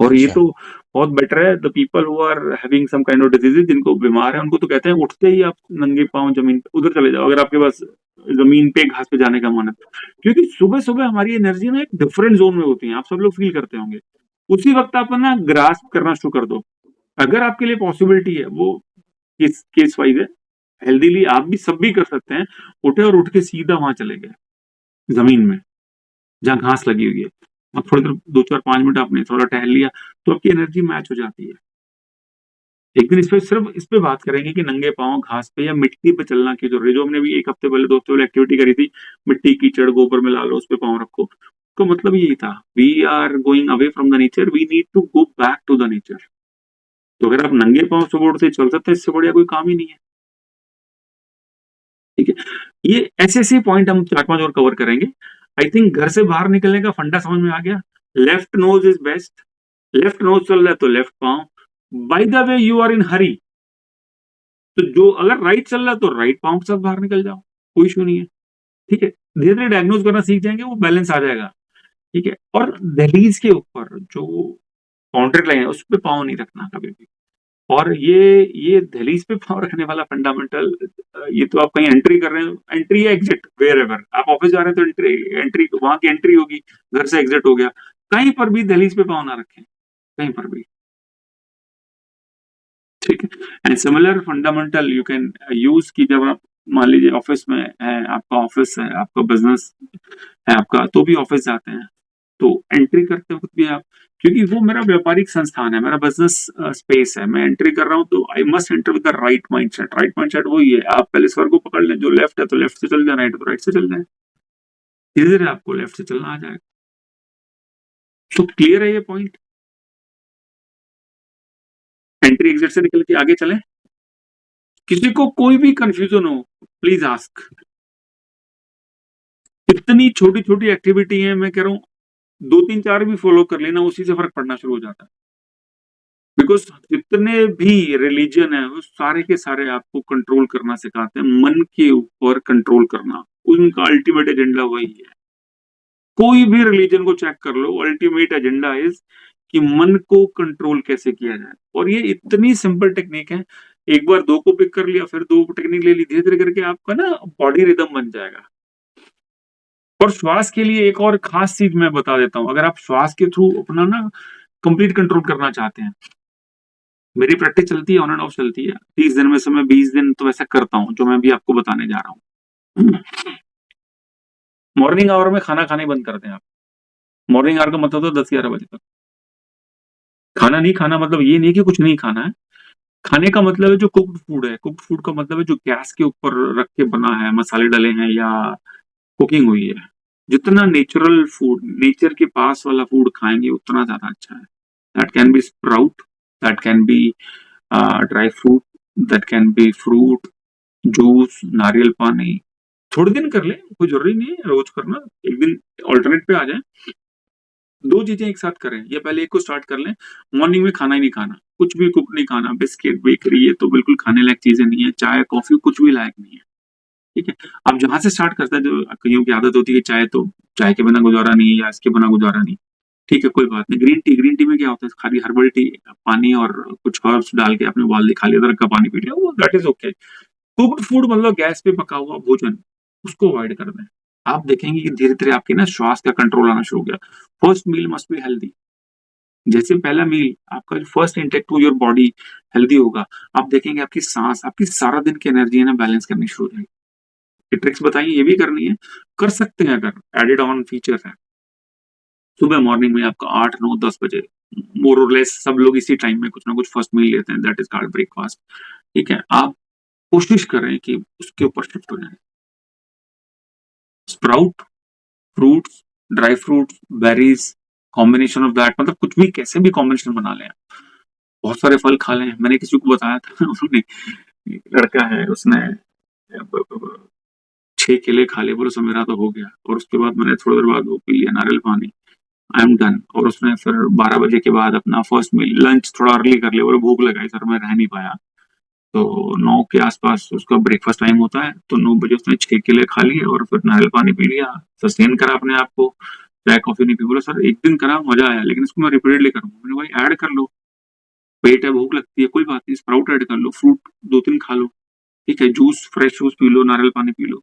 और ये अच्छा। तो बहुत बेटर है, the people who are having some kind of diseases, जिनको बीमार है, उनको तो कहते हैं उठते ही आप नंगे पाँव जमीन पे उधर चले जाओ, अगर आपके पास जमीन पे घास पे जाने का मन है तो। क्योंकि सुबह सुबह हमारी एनर्जी ना एक डिफरेंट जोन में होती है, आप सब लोग फील करते होंगे। उसी वक्त आप ना ग्रास्प करना शुरू कर दो। अगर आपके लिए पॉसिबिलिटी है, वो केस केस वाइज है, हेल्दीली आप भी सब भी कर सकते हैं। उठे और उठ के सीधा वहां चले गए जमीन में, जहाँ घास लगी हुई है, अब थोड़ी देर 2-4-5 मिनट आपने थोड़ा टहल लिया, तो आपकी एनर्जी मैच हो जाती है। एक दिन सिर्फ इस पे बात करेंगे कि नंगे पाँव घास पे या मिट्टी पे चलना क्यों ज़रूरी है। जो हमने अभी 1 हफ्ते पहले, 2 हफ्ते पहले एक्टिविटी करी थी, मिट्टी, कीचड़, गोबर मिला लो, उस पे पाँव रखो। तो मतलब यही था, we are going away from the nature, we need to go back to the nature. तो अगर आप नंगे पाँव सुबह उठते ही चल सकते हैं, इससे बढ़िया कोई काम ही नहीं है। ठीक है? ये ऐसे-ऐसे पॉइंट हम 4-5 और कवर करेंगे। आई थिंक घर से बाहर निकलने का फंडा समझ में आ गया। Left nose is best, left nose चल रहा है तो लेफ्ट पाँव। By the way you are in hurry, तो जो अगर राइट चल रहा है तो राइट पाँव के साथ बाहर निकल जाओ, कोई इश्यू नहीं है। ठीक है? धीरे-धीरे डायग्नोज़ करना सीख जाएँगे, वो बैलेंस आ जाएगा। ठीक है? और दहलीज के ऊपर जो बाउंड्री लाइन है, उस पे पाँव नहीं रखना कभी भी। और ये दहलीज पे पाँव रखने वाला फंडामेंटल, ये तो आप कहीं एंट्री कर रहे हो, एंट्री या एग्जिट व्हेरेवर, आप ऑफिस जा रहे हैं तो एंट्री एंट्री वहाँ की एंट्री होगी, घर से एग्जिट हो गया। कहीं पर भी दहलीज पे पाँव ना रखें, कहीं पर भी। ठीक है? And similar fundamental you can use कि जब आप मान लीजिए ऑफिस में हैं, आपका ऑफिस है, आपका बिज़नेस है आपका, तो भी ऑफिस जाते हैं। तो एंट्री करते वक़्त भी आप, क्योंकि वो मेरा व्यापारिक संस्थान है, मेरा बिज़नेस स्पेस है, मैं एंट्री कर रहा हूँ तो I must enter with the right mindset. Right mindset वही है, आप पहले स्वर को पकड़ लें, जो लेफ्ट है तो लेफ्ट से चल जाए, राइट है तो राइट से चल जाए। धीरे-धीरे आपको लेफ्ट से चलना आ जाएगा। तो क्लियर है ये पॉइंट? एंट्री एग्जिट से निकल के आगे चलें? किसी को कोई भी कन्फ्यूजन हो, प्लीज आस्क। इतनी छोटी-छोटी एक्टिविटी है, मैं कह रहा हूँ 2-3-4 भी फॉलो कर लेना, उसी से फ़र्क पड़ना शुरू हो जाता है। बिकॉज़ जितने भी रिलीजन है, वो सारे के सारे आपको कंट्रोल करना सिखाते हैं, मन के ऊपर कंट्रोल करना। उनका अल्टीमेट एजेंडा वही है। कोई भी रिलीजन को चेक कर लो, अल्टीमेट एजेंडा इज़ कि मन को कंट्रोल कैसे किया जाए। और ये इतनी सिंपल टेक्निक है, एक बार 2 को पिक कर लिया, फिर 2 टेक्निक ले ली, धीरे-धीरे करके आपका ना बॉडी रिदम बन जाएगा। और श्वास के लिए एक और खास चीज़ मैं बता देता हूँ, अगर आप श्वास के थ्रू अपना ना कंप्लीट कंट्रोल करना चाहते हैं, मेरी प्रैक्टिस चलती है, ऑन एंड ऑफ चलती है। 30 दिन में से मैं 20 दिन तो ऐसा करता हूँ, जो मैं अभी आपको बताने जा रहा हूँ। मॉर्निंग आवर में खाना खाना ही बंद कर दें आप। मॉर्निंग आवर का मतलब होता है 10-11 बजे तक। खाना नहीं खाना मतलब ये नहीं है कि कुछ नहीं खाना है। खाने का मतलब है जो कुक्ड फूड है। कुक्ड फूड का मतलब है जो गैस के ऊपर रख के बना है, मसाले डले हैं या कुकिंग हुई है। जितना नेचुरल फूड, नेचर के पास वाला फूड खाएँगे उतना ज़्यादा अच्छा है। That can be sprout, that can be dry fruit, that can be fruit, juice, नारियल पानी। थोड़े दिन कर लें, कोई ज़रूरी नहीं है रोज़ करना। एक दिन अल्टरनेट पे आ जाएँ। 2 चीज़ें एक साथ करें, या पहले एक को स्टार्ट कर लें, मॉर्निंग में खाना ही नहीं खाना, कुछ भी कुक नहीं खाना, बिस्किट, बेकरी ये तो बिल्कुल खाने लायक चीज़ें नहीं है, चाय, कॉफ़ी कुछ भी लायक नहीं है, ठीक है? आप जहाँ से स्टार्ट करते हैं, जो कईयों की आदत होती है कि चाय के बिना गुज़ारा नहीं है या इसके बिना गुज़ारा नहीं, ठीक है, कोई बात नहीं। ग्रीन टी में क्या होता है, खाली हर्बल टी, पानी और कुछ हर्ब्स डाल के आपने उबाल दी, खा लिया, अदरक का पानी पी लिया, वो that is okay. Cooked food मतलब गैस पे पका हुआ भोजन, उसको अवॉइड कर दें। आप देखेंगे कि धीरे-धीरे आपके ना श्वास का कंट्रोल आना शुरू हो गया। First meal must be healthy. जैसे पहला मील आपका जो first intake to your body healthy होगा, आप देखेंगे आपकी सांस, आपकी सारा दिन की एनर्जी है ना बैलेंस करनी शुरू हो जाएगी। ये ट्रिक्स बताइए, ये भी करनी है, कर सकते हैं अगर एडेड ऑन फीचर है। सुबह मॉर्निंग में आपका 8, 9, 10 बजे मोर और लेस सब लोग इसी टाइम में कुछ ना कुछ फर्स्ट मील लेते हैं, दैट इज़ कॉल्ड ब्रेकफास्ट। ठीक है? आप कोशिश करें कि उसके ऊपर शिफ्ट हो जाएँ। Sprout, fruits, dry fruits, berries, combination of that, मतलब कुछ भी कैसे भी कॉम्बिनेशन बना लें आप। बहुत सारे फल खा लें। मैंने किसी को बताया था उन्होंने, एक लड़का है उसने ब ब ब 6 केले खा लिए, बोले सर मेरा तो हो गया। और उसके बाद मैंने थोड़ी देर बाद वो पी लिया नारियल पानी, आई एम डन। और उसने फिर 12 बजे के बाद अपना फर्स्ट मील लंच थोड़ा अर्ली कर लिया, बोले भूख लगाई सर मैं रह नहीं पाया। तो 9 के आस-पास उसका ब्रेकफास्ट टाइम होता है, तो 9 बजे उसने 6 केले खा लिए और फिर नारियल पानी पी लिया, सस्टेन करा अपने आप को। चाय कॉफ़ी नहीं पी। बोला सर एक दिन करा मज़ा आया, लेकिन इसको मैं रिपीटेडली करूँगा। मैंने भाई ऐड कर लो, पेट है, भूख लगती है, कोई बात नहीं, स्प्राउट ऐड कर लो, फ्रूट 2-3 खा लो, ठीक है? Juice, fresh juice P low, नारियल पानी P low.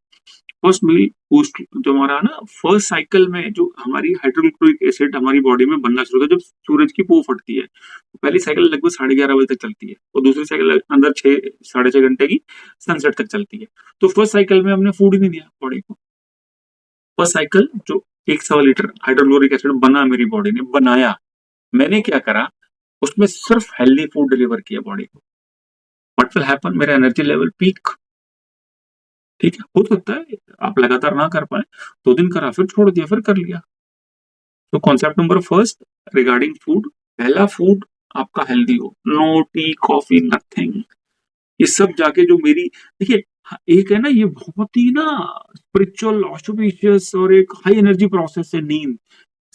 First meal boost जो हमारा ना फर्स्ट साइकिल में जो हमारी हाइड्रोक्लोरिक एसिड हमारी बॉडी में बनना शुरू होता है जब सूरज की पू फटती है। तो पहली साइकिल लगभग 11:30 बजे तक चलती है और दूसरी साइकिल अंदर 6 साढ़े 6 घंटे की सनसेट तक चलती है। तो फर्स्ट साइकिल में हमने फूड ही नहीं दिया बॉडी को। फर्स्ट साइकिल जो 1 सवा लीटर हाइड्रोक्लोरिक एसिड बना, मेरी बॉडी ने बनाया। मैंने क्या करा, उसमें सिर्फ हेल्दी फूड डिलीवर किया बॉडी को। व्हाट विल हैपन, मेरा एनर्जी लेवल पीक। ठीक है, हो सकता है आप लगातार ना कर पाए, 2 दिन करा, फिर छोड़ दिया, फिर कर लिया। तो concept number first regarding food, पहला फूड आपका हेल्दी हो, नो टी कॉफी नथिंग। ये सब जाके जो मेरी, देखिए एक है ना, ये बहुत ही ना स्पिरिचुअल ऑस्पिशियस और एक हाई एनर्जी प्रोसेस है नींद।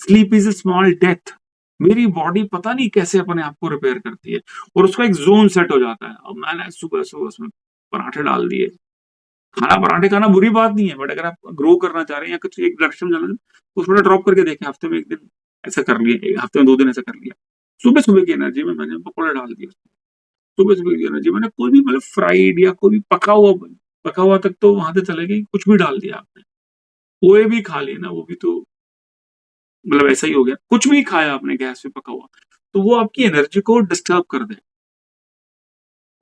Sleep is a small death. मेरी बॉडी पता नहीं कैसे अपने आप को रिपेयर करती है, और उसका एक जोन सेट हो जाता है। अब मैंने सुबह सुबह उसमें पराठे डाल दिए। खाना पराठे खाना बुरी बात नहीं है, बट अगर आप ग्रो करना चाह रहे हैं या कुछ एक डायरेक्शन में जाना है, तो थोड़ा ड्रॉप करके देखें। हफ्ते में 1 दिन ऐसा कर लिया, हफ्ते में 2 दिन ऐसा कर लिया। सुबह सुबह की एनर्जी में मैंने पकौड़े डाल दिए। सुबह सुबह की एनर्जी मैंने कोई भी, मतलब फ्राइड या कोई भी पका हुआ तक तो वहां से चले गई, कुछ भी डाल दिया आपने। पोहे भी खा लिए ना, वो भी तो मतलब ऐसा ही हो गया। कुछ भी खाया आपने गैस पे पका हुआ, तो वो आपकी एनर्जी को डिस्टर्ब कर दे।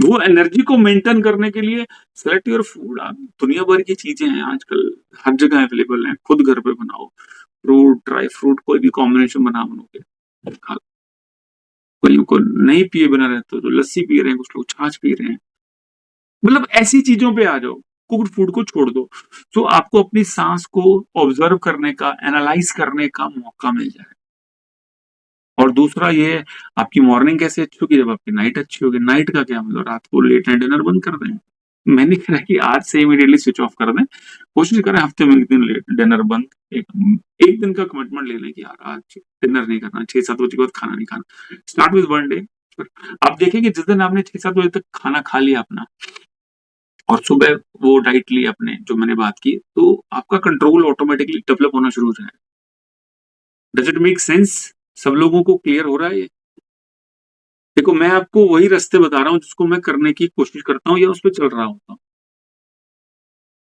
वो एनर्जी को मेंटेन करने के लिए सेलेक्ट योर फूड। आप दुनिया भर की चीजें हैं आजकल, हर जगह अवेलेबल है। खुद घर पे बनाओ, फ्रूट ड्राई फ्रूट कोई भी कॉम्बिनेशन बनोगे, खा लो। कोई को नहीं पिए बिना रहते तो लस्सी पी रहे हैं, कुछ लोग छाछ पी रहे हैं। मतलब ऐसी चीजों पे आ जाओ, कुक्ड फूड को छोड़ दो, तो आपको अपनी सांस को ऑब्जर्व करने का, एनालाइज करने का मौका मिल जाए। और दूसरा ये, आपकी मॉर्निंग कैसे अच्छी होगी, जब आपकी नाइट अच्छी होगी। नाइट का क्या मतलब, रात को लेट नाइट डिनर बंद कर दें। मैंने कहा कि आज से इमीडिएटली स्विच ऑफ कर दें। कोशिश करें हफ्ते में 1 दिन लेट डिनर बंद। एक दिन का कमिटमेंट ले लें कि यार आज डिनर नहीं करना, 6-7 बजे के बाद खाना नहीं खाना। Start with 1 day. आप देखेंगे जिस दिन आपने 6-7 बजे तक खाना खा लिया अपना, और सुबह वो डाइट ली आपने जो मैंने बात की, तो आपका कंट्रोल ऑटोमेटिकली डेवलप होना शुरू हो जाए। Does it make sense? सब लोगों को क्लियर हो रहा है ये? देखो, मैं आपको वही रास्ते बता रहा हूँ जिसको मैं करने की कोशिश करता हूँ या उस पे चल रहा होता हूँ।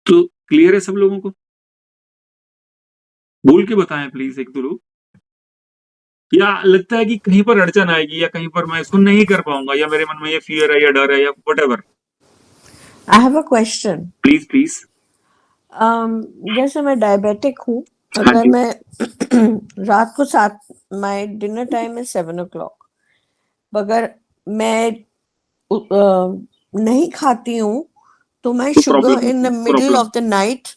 तो क्लियर है सब लोगों को? बोल के बताएं प्लीज 1-2 लोग। या लगता है कि कहीं पर अड़चन आएगी, या कहीं पर मैं इसको नहीं कर पाऊंगा, या मेरे मन में ये फियर है या डर है या whatever. I have a question. Please please. जैसे मैं डायबिटिक हूँ, हाँ अगर जी। मैं रात को 7, my dinner time is 7 o'clock, अगर मैं नहीं खाती हूँ तो मैं तो शुगर प्रॉब्लम इन द होती है, middle problem of the night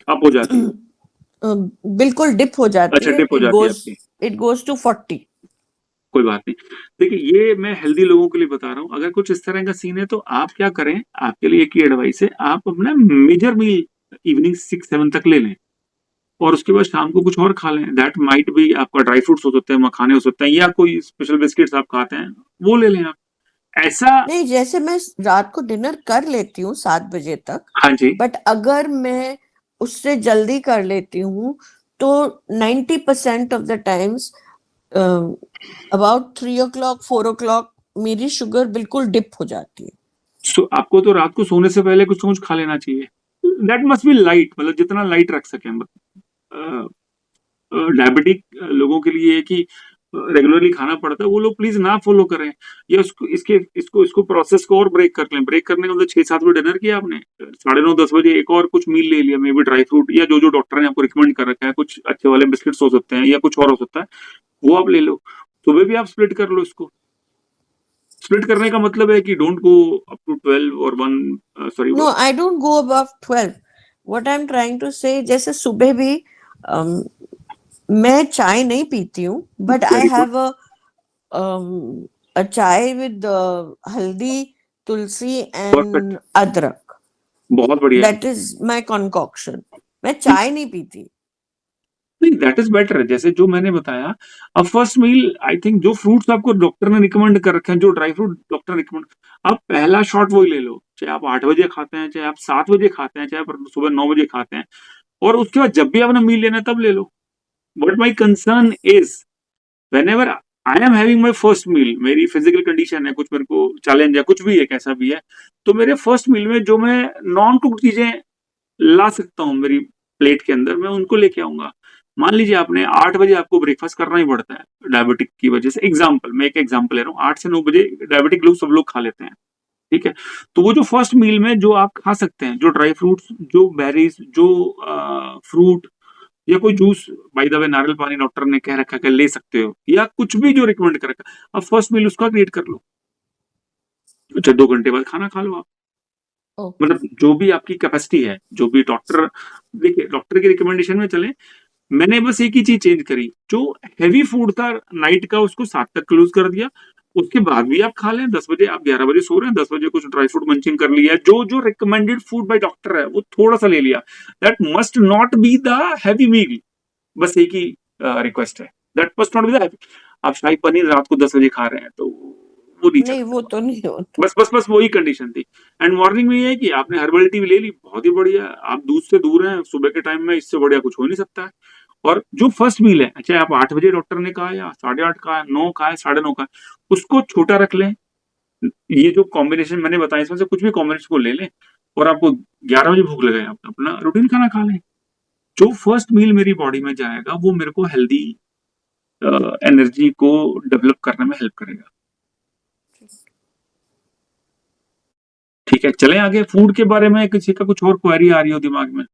आप हो जाती है। बिल्कुल डिप हो जाती अच्छा, है। डिप हो जाती है आपकी। It goes to 40। कोई बात नहीं। देखिए, ये मैं हेल्दी लोगों के लिए बता रहा हूँ। अगर कुछ इस तरह का सीन है तो आप क्या करें, आपके लिए एक ही एडवाइस है, आप अपना मेजर मील इवनिंग 6-7 तक ले लें, और उसके बाद शाम को कुछ और खा लें। दैट माइट बी आपका ड्राई फ्रूट्स हो सकते हैं, मखाने हो सकते हैं, या कोई स्पेशल बिस्किट्स आप खाते हैं, वो ले लें आप। ऐसा। नहीं, जैसे मैं रात को डिनर कर लेती हूँ 7 बजे तक, हाँ जी। बट अगर मैं उससे जल्दी कर लेती हूँ तो 90% of the times about 3 o'clock 4 o'clock मेरी शुगर बिल्कुल डिप हो जाती है। आपको तो रात को सोने से पहले कुछ ना कुछ खा लेना चाहिए। दैट मस्ट बी लाइट, मतलब जितना लाइट रख सकें। डायबिटिक लोगों के लिए कि रेगुलरली खाना पड़ता है, वो लोग प्लीज ना फॉलो करें, या उसको इसको प्रोसेस को और ब्रेक कर लें। ब्रेक करने का मतलब 6-7 बजे डिनर किया आपने, 9:30-10 बजे एक और कुछ मील ले लिया, मे बी ड्राई फ्रूट या जो जो डॉक्टर ने आपको रिकमेंड कर रखा है, कुछ अच्छे वाले बिस्किट्स हो सकते हैं या कुछ और हो सकता है, वो आप ले लो। सुबह भी आप स्प्लिट कर लो इसको। स्प्लिट करने का मतलब है कि डोंट गो अप टू 12 और 1, sorry. No, I don't go above 12। What I am trying to say, जैसे सुबह भी मैं चाय नहीं पीती हूँ, but I very good. Have a chai with haldi, tulsi perfect. And adrak. बहुत बढ़िया। That is my concoction. मैं चाय नहीं पीती। नहीं, दैट इज बेटर। जैसे जो मैंने बताया, अब फर्स्ट मील आई थिंक जो फ्रूट्स आपको डॉक्टर ने रिकमेंड कर रखे हैं, जो ड्राई फ्रूट डॉक्टर रिकमेंड, आप पहला शॉट वही ले लो। चाहे आप 8 बजे खाते हैं, चाहे आप 7 बजे खाते हैं, चाहे आप सुबह 9 बजे खाते हैं, और उसके बाद जब भी आपने मील लेना है तब ले लो। But my concern is, whenever I am having my first meal, मेरी फिजिकल कंडीशन है, कुछ मेरे को चैलेंज है, कुछ भी है, कैसा भी है, तो मेरे फर्स्ट मील में जो मैं नॉन कुक चीजें ला सकता हूँ मेरी प्लेट के अंदर, मैं उनको लेके आऊंगा। मान लीजिए आपने 8 बजे आपको ब्रेकफास्ट करना ही पड़ता है डायबिटिक की वजह से, एग्जाम्पल, मैं एक एग्जाम्पल ले रहा हूँ, 8 से 9 बजे डायबिटिक लोग सब लोग खा लेते हैं। ठीक है, तो वो जो फर्स्ट मील में जो आप खा सकते हैं, जो ड्राई फ्रूट्स, जो बेरीज, जो फ्रूट, या कोई जूस, बाय द वे नारियल पानी डॉक्टर ने कह रखा है कि ले सकते हो, या कुछ भी जो रिकमेंड कर रखा है, अब फर्स्ट मील उसका क्रिएट कर लो, अच्छा 2 घंटे बाद खाना खा लो आप। ओके मतलब जो भी आपकी कैपेसिटी है, जो भी डॉक्टर, देखिए डॉक्टर की रिकमेंडेशन में चले, मैंने बस एक ही चीज चेंज करी, जो हेवी फूड था नाइट का उसको 7 तक क्लोज कर दिया, उसके बाद भी आप खा लें 10 बजे, आप 11 बजे सो रहे हैं, 10 बजे कुछ ड्राई फ्रूट मंचिंग कर लिया, जो जो रिकमेंडेड फूड बाय डॉक्टर है वो थोड़ा सा ले लिया, that must not be the heavy meal, बस एक ही रिक्वेस्ट है, that must not be the heavy. आप शाही पनीर रात को 10 बजे खा रहे हैं तो वो नहीं नहीं चलता, वो तो नहीं होता। बस वही कंडीशन थी। एंड मॉर्निंग में ये है कि आपने हर्बल टी ले ली, बहुत ही बढ़िया, आप दूध से दूर हैं सुबह के टाइम में, इससे बढ़िया कुछ हो नहीं सकता है। और जो फर्स्ट मील है, चाहे आप 8 बजे डॉक्टर ने कहा या 8:30 कहा, 9 कहा है, 9:30 कहा है, उसको छोटा रख लें। ये जो कॉम्बिनेशन मैंने बताया इसमें से कुछ भी कॉम्बिनेशन को ले लें, और आपको 11 बजे भूख लगे, आप अपना रूटीन खाना खा लें। जो फर्स्ट मील मेरी बॉडी में जाएगा वो मेरे को हेल्दी एनर्जी को डेवलप करने में हेल्प करेगा। ठीक है, चलें आगे। फूड के बारे में किसी का कुछ और क्वेरी आ रही हो दिमाग में,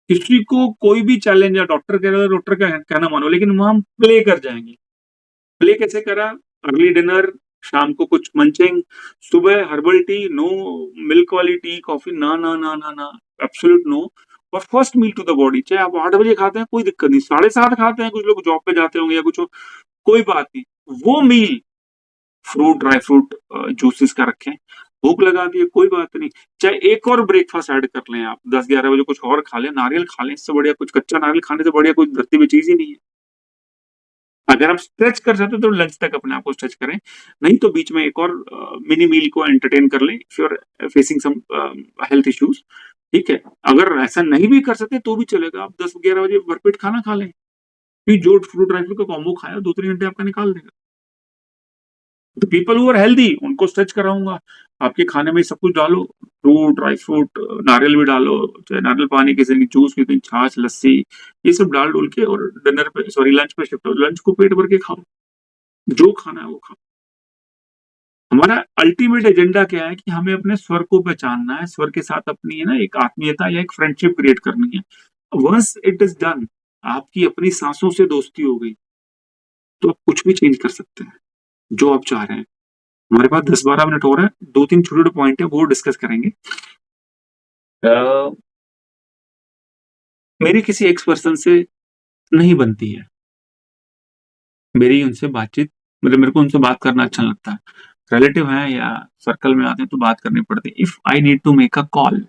किसी को कोई भी चैलेंज है, डॉक्टर कह रहा है, डॉक्टर का कहना मानो, लेकिन वहां हम प्ले कर जाएंगे। प्ले कैसे करा? अर्ली डिनर, शाम को कुछ मंचिंग, सुबह हर्बल टी, नो मिल्क वाली टी कॉफी, ना ना ना ना ना, एब्सोल्यूट नो। और first meal to the body, चाहे आप 8 बजे खाते हैं कोई दिक्कत नहीं, 7:30 खाते हैं, कुछ लोग जॉब पे जाते होंगे या कुछ हो, कोई बात नहीं, वो मील फ्रूट, ड्राई फ्रूट, जूसेस का रखें। भूख लगा दी है कोई बात नहीं, चाहे एक और ब्रेकफास्ट ऐड कर लें, आप 10-11 बजे कुछ और खा लें, नारियल खा लें, इससे बढ़िया कुछ, कच्चा नारियल खाने से बढ़िया कोई धरती में चीज ही नहीं है। अगर आप स्ट्रेच कर सकते हैं तो लंच तक अपने आप को स्ट्रेच करें, नहीं तो बीच में एक और मिनी मील को एंटरटेन कर लें if you are facing some health issues. ठीक है, अगर ऐसा नहीं भी कर सकते तो भी चलेगा, आप 10-11 बजे भरपेट खाना खा लें, फिर जो फ्रूट ड्राई फ्रूट का कॉम्बो खाया 2-3 घंटे आपका निकाल देगा। तो पीपल हु आर हेल्दी उनको स्ट्रेच कराऊंगा, आपके खाने में सब कुछ डालो, फ्रूट, ड्राई फ्रूट, नारियल भी डालो, चाहे नारियल पानी, किसी की जूस, किसी की छाछ, लस्सी, ये सब डाल डोल के, और डिनर पे, सॉरी लंच पे शिफ्ट हो, लंच को पेट भर के खाओ, जो खाना है वो खाओ। हमारा अल्टीमेट एजेंडा क्या है कि हमें अपने स्वर को पहचानना है, स्वर के साथ अपनी है ना एक आत्मीयता या एक फ्रेंडशिप क्रिएट करनी है। वंस इट इज डन, आपकी अपनी सांसों से दोस्ती हो गई, तो आप कुछ भी चेंज कर सकते हैं जो आप चाह रहे हैं। हमारे पास 10-12 मिनट हो रहा है, 2-3 छोटे छोटे पॉइंट है वो डिस्कस करेंगे। मेरी किसी एक्स पर्सन से नहीं बनती है, मेरी उनसे बातचीत, मतलब मेरे को उनसे बात करना अच्छा लगता है, रिलेटिव है या सर्कल में आते हैं तो बात करनी पड़ती है। If I need to make a call,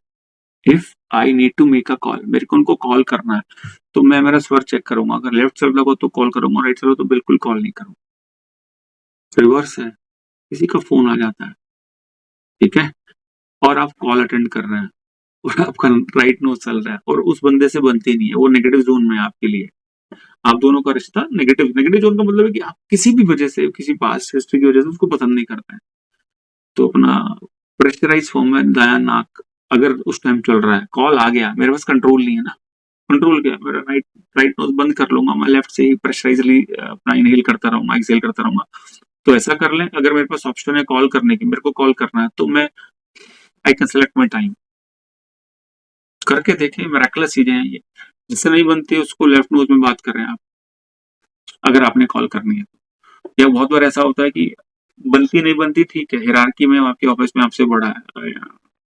if I need to make a call, मेरे को उनको कॉल करना है, तो मैं मेरा स्वर चेक करूंगा, अगर लेफ्ट चल रहा हो तो कॉल करूंगा, राइट चल रहा हो तो बिल्कुल कॉल नहीं करूंगा। रिवर्स है, किसी का फोन आ जाता है, ठीक है, और आप कॉल अटेंड कर रहे हैं, और आपका राइट नोज चल रहा है, और उस बंदे से बनती नहीं है, वो नेगेटिव जोन में है आपके लिए, आप दोनों का रिश्ता नेगेटिव, नेगेटिव जोन का मतलब है कि आप किसी भी वजह से, किसी पास्ट हिस्ट्री की वजह से उसको पसंद नहीं करते हैं। तो अपना प्रेशराइज फॉर्म में दाया नाक अगर उस टाइम चल रहा है, कॉल आ गया, मेरे पास कंट्रोल नहीं है ना, कंट्रोल क्या, मेरा राइट राइट नोज बंद कर लूंगा, मैं लेफ्ट से ही प्रेशराइजली अपना इनहेल करता रहूंगा, एक्सहेल करता रहूंगा। तो ऐसा कर लें, अगर मेरे पास ऑप्शन है कॉल करने की, मेरे को कॉल करना है, तो मैं I can select my time, करके देखें, मिरेकलस चीजें हैं ये। जिससे नहीं बनती है उसको लेफ्ट नोज में बात कर रहे हैं आप, अगर आपने कॉल करनी है तो। या बहुत बार ऐसा होता है कि बनती नहीं बनती, ठीक है, हिरार्की में आपके ऑफिस में आपसे बड़ा है,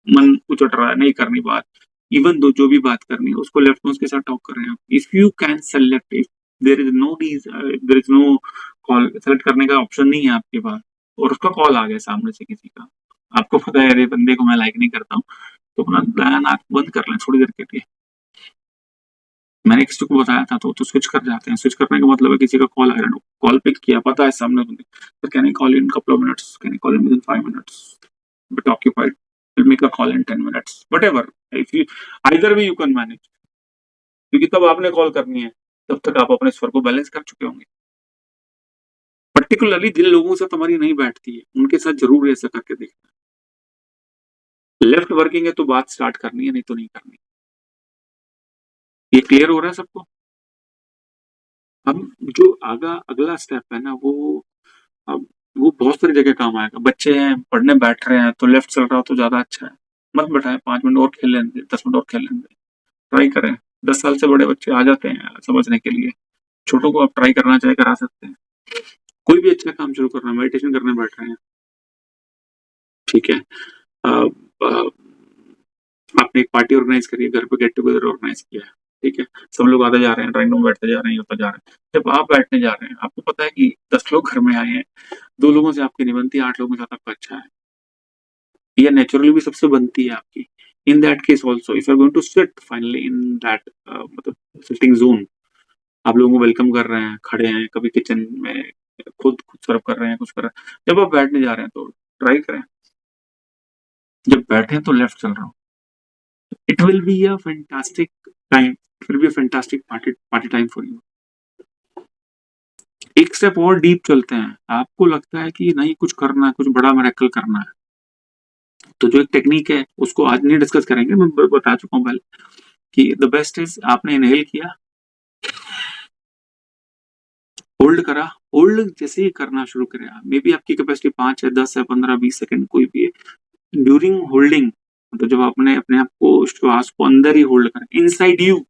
मन उचट रहा है, नहीं करनी बात, इवन दो जो भी बात करनी है उसको लेफ्ट नोज के साथ टॉक कर रहे हैं आप, if you can select, if there is no call, select करने का ऑप्शन नहीं है आपके पास, और उसका कॉल आ गया सामने से किसी का, आपको पता है अरे बंदे को मैं लाइक नहीं करता हूँ, तो अपना दायां नाक बंद कर लें थोड़ी देर के लिए। मैंने किसी को बताया था तो स्विच कर जाते हैं, स्विच करने का मतलब है किसी का कॉल आया, कॉल पिक किया, पता है सामने बंदे, sir can I call in couple of minutes, can I call in with in 5 minutes, but occupied, will make a call in 10 minutes, whatever, if you either way you can manage, क्योंकि तब आपने call करनी है, तब तक आप अपने स्वर को बैलेंस कर चुके होंगे। पर्टिकुलरली जिन लोगों से हमारी नहीं बैठती है उनके साथ जरूर ऐसा करके देखना, लेफ्ट वर्किंग है तो बात स्टार्ट करनी है, नहीं तो नहीं करनी। ये क्लियर हो रहा है सबको? अब जो अगला स्टेप है ना, अब वो बहुत सारी जगह काम आएगा। बच्चे हैं, पढ़ने बैठ रहे हैं, तो लेफ्ट चल रहा हो तो ज्यादा अच्छा है, मत बैठाएं, 5 मिनट और खेल लेने दें, 10 मिनट और खेल लेने दें, ट्राई करें। 10 साल से बड़े बच्चे आ जाते हैं समझने के लिए। छोटों को आप ट्राई करना चाहे करा सकते हैं। कोई भी अच्छा काम शुरू करना है, मेडिटेशन करने बैठ रहे हैं, ठीक है, आपने एक पार्टी ऑर्गेनाइज करी है, घर पे गेट टुगेदर ऑर्गेनाइज किया है, ठीक है, सब लोग आते जा रहे हैं, ड्राइंग रूम बैठते जा रहे हैं, ये होता जा रहा है। जब आप बैठने जा रहे हैं, आपको पता है कि 10 लोग घर में आए हैं, 2 लोगों से आपकी नहीं बनती, 8 लोगों के साथ आपका अच्छा है, ये नेचुरली भी सबसे बनती है आपकी। In that case also if you are going to sit finally in that मतलब सिटिंग जोन, आप लोगों को वेलकम कर रहे हैं, खड़े हैं, कभी किचन में खुद सर्व कर रहे हैं, कुछ कर रहे हैं, जब आप बैठने जा रहे हैं तो ट्राई करें, जब बैठे तो लेफ्ट चल रहा हो, it will be a fantastic time, it will be a fantastic party time for you. एक स्टेप और डीप चलते हैं, आपको लगता है कि नहीं कुछ करना है, कुछ बड़ा मिरेकल करना है, तो जो एक टेक्निक है उसको आज नहीं डिस्कस करेंगे, मैं बता चुका हूं पहले कि द बेस्ट इज आपने इनहेल किया, होल्ड करा, होल्ड जैसे ही करना शुरू करें, मे बी आपकी कैपेसिटी 5 है, 10 है, 15, 20 सेकंड कोई भी है, ड्यूरिंग होल्डिंग, तो जब आपने अपने आप को श्वास को अंदर ही होल्ड करा, इनसाइड यू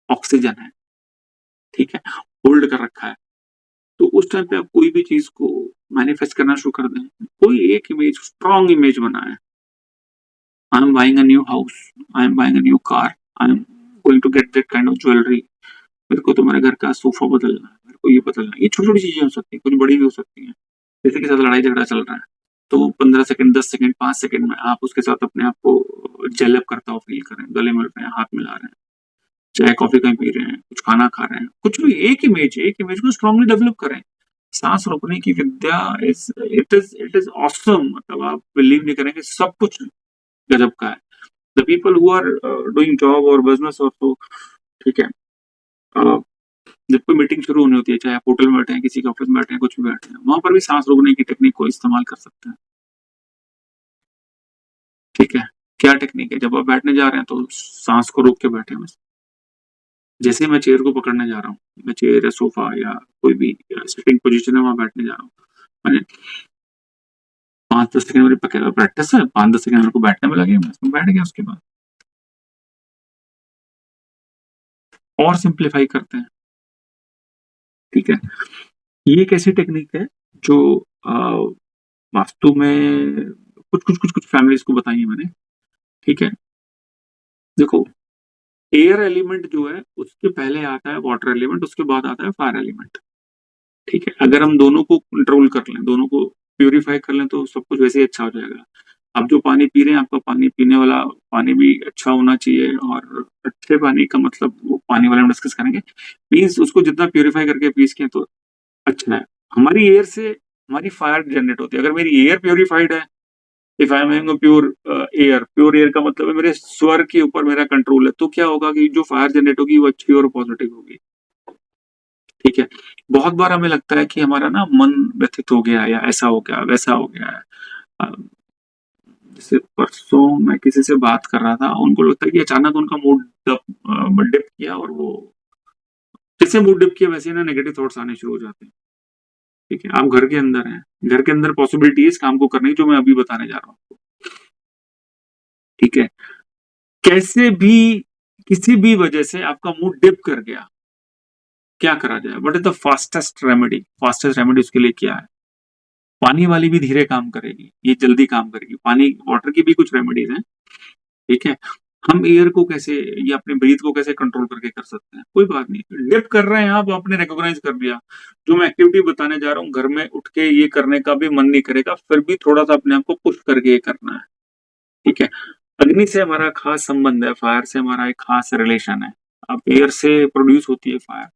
ऑक्सीजन है, ठीक है, होल्ड कर रखा है, तो उस टाइम पे आप कोई भी चीज को मैनिफेस्ट करना शुरू कर दें, कोई एक इमेज, स्ट्रॉन्ग इमेज बनाए, I am buying a new house, I am buying a new car, I am going to get that kind of jewellery, मेरे को तो मेरे घर का सोफा बदलना है, मेरे को ये बदलना है, ये छोटी छोटी चीजें हो सकती है, कुछ बड़ी भी हो सकती है, किसी के साथ लड़ाई झगड़ा चल रहा है, तो 15 सेकंड, 10 सेकंड, 5 सेकंड में आप उसके साथ अपने आप को जेलअप करता हो फील करें, गले मिल रहे हैं, हाथ मिला रहे हैं, चाय कॉफी कहीं पी रहे हैं, कुछ खाना खा रहे हैं, कुछ भी, एक इमेज को स्ट्रांगली डेवलप करें। सांस रोकने की विद्या इट इज ऑसम, मतलब आप बिलीव नहीं करेंगे, सब कुछ गजब का है। The people who are doing job और बिजनेस और तो ठीक है, जब कोई मीटिंग शुरू होनी होती है, चाहे आप होटल में बैठे हैं, किसी के ऑफिस में बैठे हैं, कुछ भी बैठे हैं, वहां पर भी सांस रोकने की टेक्निक को इस्तेमाल कर सकते हैं, ठीक है। क्या टेक्निक है, जब आप बैठने जा रहे हैं तो सांस को रोक के बैठे हैं, जैसे मैं चेयर को पकड़ने जा रहा हूँ, मैं चेयर या सोफा या कोई भी सिटिंग पोजीशन है वहां बैठने जा रहा हूँ, मैंने 5-10 सेकंड मेरी प्रैक्टिस है, 5-10 सेकंड मेरे को बैठने में लगे, मैं बैठ गया, उसके बाद और सिंप्लीफाई करते हैं, ठीक है। ये एक ऐसी टेक्निक है जो वास्तु में कुछ फैमिलीज को बताई है मैंने, ठीक है। देखो, एयर एलिमेंट जो है उसके पहले आता है वाटर एलिमेंट, उसके बाद आता है फायर एलिमेंट, ठीक है। अगर हम दोनों को कंट्रोल कर लें, दोनों को प्यूरिफाई कर लें, तो सब कुछ वैसे ही अच्छा हो जाएगा। आप जो पानी पी रहे हैं, आपका पानी पीने वाला पानी भी अच्छा होना चाहिए, और अच्छे पानी का मतलब वो पानी वाले हम डिस्कस करेंगे, मीन्स उसको जितना प्यूरिफाई करके पी सकें तो अच्छा है। हमारी एयर से हमारी फायर जनरेट होती है, अगर मेरी एयर प्योरीफाइड है, if I am having pure air का मतलब है मेरे स्वर के ऊपर मेरा कंट्रोल है, तो क्या होगा कि जो फायर जनरेट होगी वो अच्छी और पॉजिटिव होगी, ठीक है। बहुत बार हमें लगता है कि हमारा ना मन व्यथित हो गया, या ऐसा हो गया, वैसा हो गया है। जैसे परसों मैं किसी से बात कर रहा था, उनको लगता है कि अचानक उनका मूड डिप किया, और वो जैसे मूड डिप किया वैसे ना नेगेटिव थॉट्स आने शुरू हो जाते हैं, ठीक है। आप घर के अंदर हैं, घर के अंदर पॉसिबिलिटी है इस काम को करने की जो मैं अभी बताने जा रहा हूँ आपको, ठीक है। कैसे भी किसी भी वजह से आपका मूड डिप कर गया, क्या करा जाए, what is the fastest remedy, fastest remedy उसके लिए क्या है? पानी वाली भी धीरे काम करेगी, ये जल्दी काम करेगी, पानी वाटर की भी कुछ रेमेडीज हैं, ठीक है। हम एयर को कैसे या अपने ब्रीथ को कैसे कंट्रोल करके कर सकते हैं, कोई बात नहीं, डिप कर रहे हैं आप, आपने रिकॉग्नाइज कर लिया, जो मैं एक्टिविटी बताने जा रहा हूँ घर में उठ के ये करने का भी मन नहीं करेगा, फिर भी थोड़ा सा अपने आप को पुश करके ये करना है, ठीक है। अग्नि से हमारा खास संबंध है, फायर से हमारा एक खास रिलेशन है। अब एयर से प्रोड्यूस होती है फायर,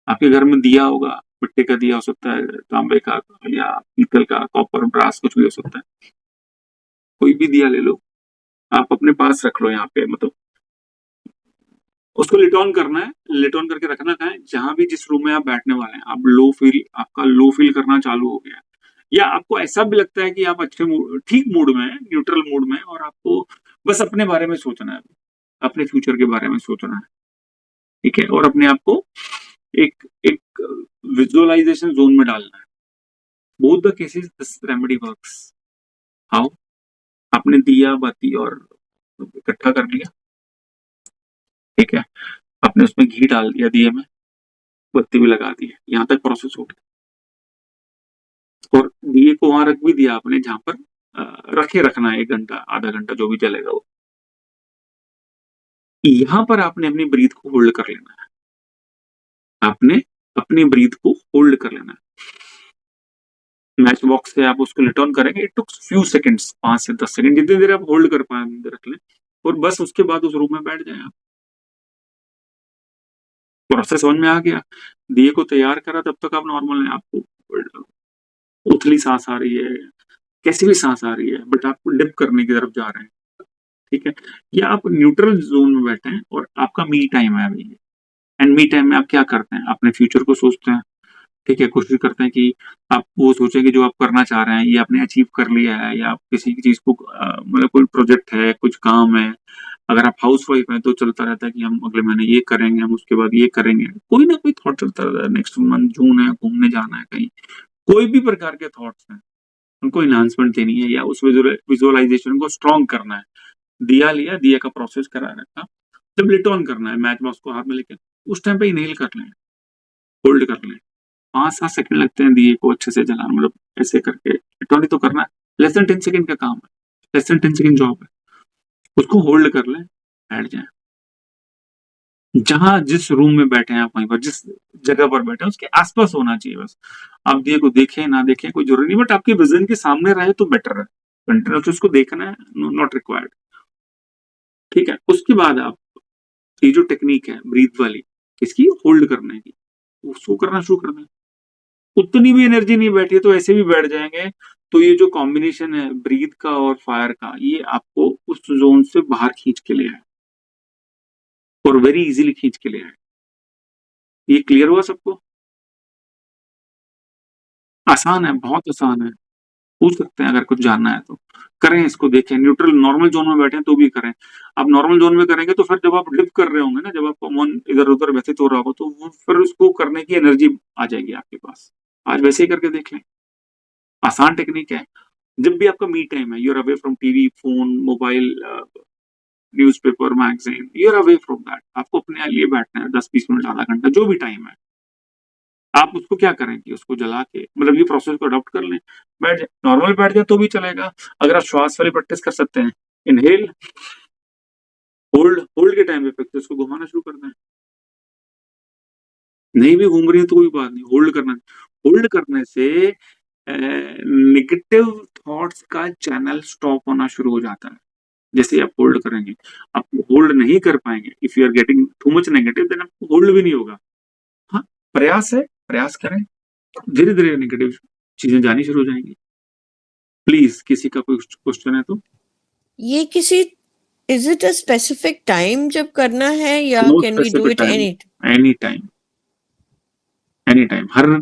आपके घर में दिया होगा, मिट्टी का दिया हो सकता है, तांबे का या पीतल का, कॉपर, ब्रास, कुछ भी हो सकता है, कोई भी दिया ले लो, आप अपने पास रख लो, यहाँ पे मतलब उसको लिट ऑन करना है, लिट ऑन करके रखना है, जहां भी जिस रूम में आप बैठने वाले हैं, आप आपका लो फील करना चालू हो गया, या आपको ऐसा भी लगता है कि आप अच्छे मूड, ठीक मूड में, न्यूट्रल मूड में, और आपको बस अपने बारे में सोचना है, अपने फ्यूचर के बारे में सोचना है, ठीक है, और अपने आप को एक एक विजुअलाइजेशन जोन में डालना है। Both the cases this remedy works. How? आपने दिया बाती और इकट्ठा कर लिया, ठीक है, आपने उसमें घी डाल दिया, दिए में बत्ती भी लगा दी है, यहाँ तक प्रोसेस हो गया, और दिए को वहां रख भी दिया आपने जहां पर रखे रखना है 1 घंटा, आधा घंटा, जो भी चलेगा वो। यहां पर आपने अपनी ब्रीथ को होल्ड कर लेना है, आपने अपनी ब्रीथ को होल्ड कर लेना है। मैच बॉक्स से आप उसको लिट ऑन करेंगे, इट टुक्स फ्यू सेकंड्स, 5 से 10 सेकंड, जितनी देर आप होल्ड कर पाए रख लें, और बस उसके बाद उस रूम में बैठ जाए आप। प्रोसेस समझ में आ गया? दिए को तैयार करा तब तक आप नॉर्मल है, आपको उथली सांस आ रही है, कैसी भी सांस आ रही है, बट आप डिप करने की तरफ जा रहे हैं, ठीक है, या आप न्यूट्रल जोन में बैठे हैं और आपका मी टाइम है अभी। एंड मी टाइम में आप क्या करते हैं? अपने फ्यूचर को सोचते हैं, ठीक है, कोशिश करते हैं कि आप वो सोचें कि जो आप करना चाह रहे हैं ये आपने अचीव कर लिया है, या आप किसी चीज को मतलब कोई प्रोजेक्ट है, कुछ काम है। अगर आप हाउस वाइफ हैं तो चलता रहता है कि हम अगले महीने ये करेंगे, हम उसके बाद ये करेंगे, कोई ना कोई थॉट चलता रहता है, नेक्स्ट मंथ जून है, घूमने जाना है कहीं, कोई भी प्रकार के थॉट्स हैं, उनको इन्हांसमेंट देनी है या उस विजुअलाइजेशन को स्ट्रॉन्ग करना है। दिया लिया, दिया का प्रोसेस करा रखा, जब लिट ऑन करना है मैच बॉक्स को हाथ में लेके, उस टाइम पे इनहेल कर लें, होल्ड कर लें, 5-7 सेकंड लगते हैं दिए को अच्छे से जलाना, मतलब ऐसे करके लिट ऑन ही तो करना है, लेस देन 10 सेकंड का काम है, लेस देन 10 सेकंड जॉब है, उसको होल्ड कर लें, बैठ जाए, जहां जिस रूम में बैठे हैं आप, वहीं पर जिस जगह पर बैठे हैं उसके आसपास होना चाहिए बस। आप दिए को देखें ना देखें कोई जरूरी नहीं, बट आपके विजन के सामने रहे तो बेटर है, कंटिन्यूस उसको देखना है, नॉट रिक्वायर्ड, ठीक है। उसके बाद आप ये जो टेक्निक है ब्रीथ वाली, इसकी होल्ड करने की, उसको करना शुरू कर दें। उतनी भी एनर्जी नहीं बैठी है तो ऐसे भी बैठ जाएंगे, तो ये जो कॉम्बिनेशन है ब्रीथ का और फायर का, ये आपको उस जोन से बाहर खींच के ले आए, और वेरी इजीली खींच के ले आए। ये क्लियर हुआ सबको? आसान है, बहुत आसान है, पूछ सकते हैं अगर कुछ जानना है तो। करें इसको, देखें, न्यूट्रल नॉर्मल जोन में बैठे हैं तो भी करें। आप नॉर्मल जोन में करेंगे तो फिर जब आप डिप कर रहे होंगे ना, जब आपका मन इधर उधर व्यथित हो रहा होगा, तो वो फिर उसको करने की एनर्जी आ जाएगी आपके पास। आज वैसे ही करके देख लें, आसान टेक्निक है। जब भी आपका मी टाइम है, you are away from TV, phone, mobile, newspaper, magazine, you are away from that, आपको अपने लिए बैठना है 10-20 मिनट, आधा घंटा, जो भी टाइम है। आप उसको क्या करें कि उसको जला के, मतलब ये प्रोसेस को अडॉप्ट कर लें, बैठ जाए, नॉर्मल बैठ जाए तो भी चलेगा। अगर आप श्वास वाली प्रैक्टिस कर सकते हैं, इनहेल, होल्ड, होल्ड के टाइम पे प्रैक्टिस को घुमाना शुरू कर दें। नहीं भी घूम रही है तो कोई बात नहीं, होल्ड करना। होल्ड करने से नेगेटिव थॉट्स का चैनल स्टॉप होना शुरू हो जाता है। जैसे आप होल्ड करेंगे, आप होल्ड नहीं कर पाएंगे, if you are getting too much negative, then आपको होल्ड भी नहीं होगा। हाँ, प्रयास है, प्रयास करें, धीरे धीरे नेगेटिव चीजें जानी शुरू हो जाएंगी। प्लीज, किसी का कोई क्वेश्चन है तो। ये किसी is it a specific time जब करना है, या no can we do specific it time, any? Any time, any time, हर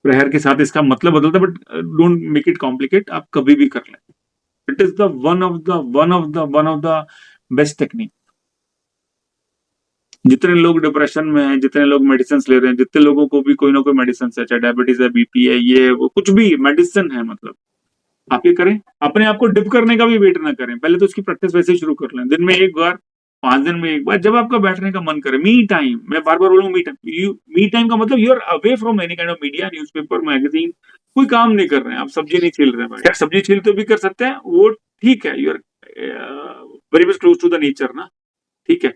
प्रहर के साथ इसका मतलब बदलता है, but don't make it complicate, आप कभी भी कर लें। It is the one of the best technique. जितने लोग डिप्रेशन में हैं, जितने लोग मेडिसिन ले रहे हैं, जितने लोगों को भी कोई ना कोई मेडिसिन है, चाहे डायबिटीज है, बीपी है, ये वो कुछ भी मेडिसिन है, मतलब आप ये करें, अपने आप को डिप करने का भी वेट ना करें, पहले तो उसकी प्रैक्टिस वैसे ही शुरू कर लें, दिन में एक बार, 5 दिन में एक बार, जब आपका बैठने का मन करे। मी टाइम, मैं बार बार बोलूंगा मी टाइम, मी टाइम का मतलब you are away from any kind of media, newspaper, magazine, कोई काम नहीं कर रहे हैं आप, सब्जी नहीं छील रहे हैं, सब्जी छील तो भी कर सकते हैं, वो ठीक है, you are very much close to the nature ना, ठीक है,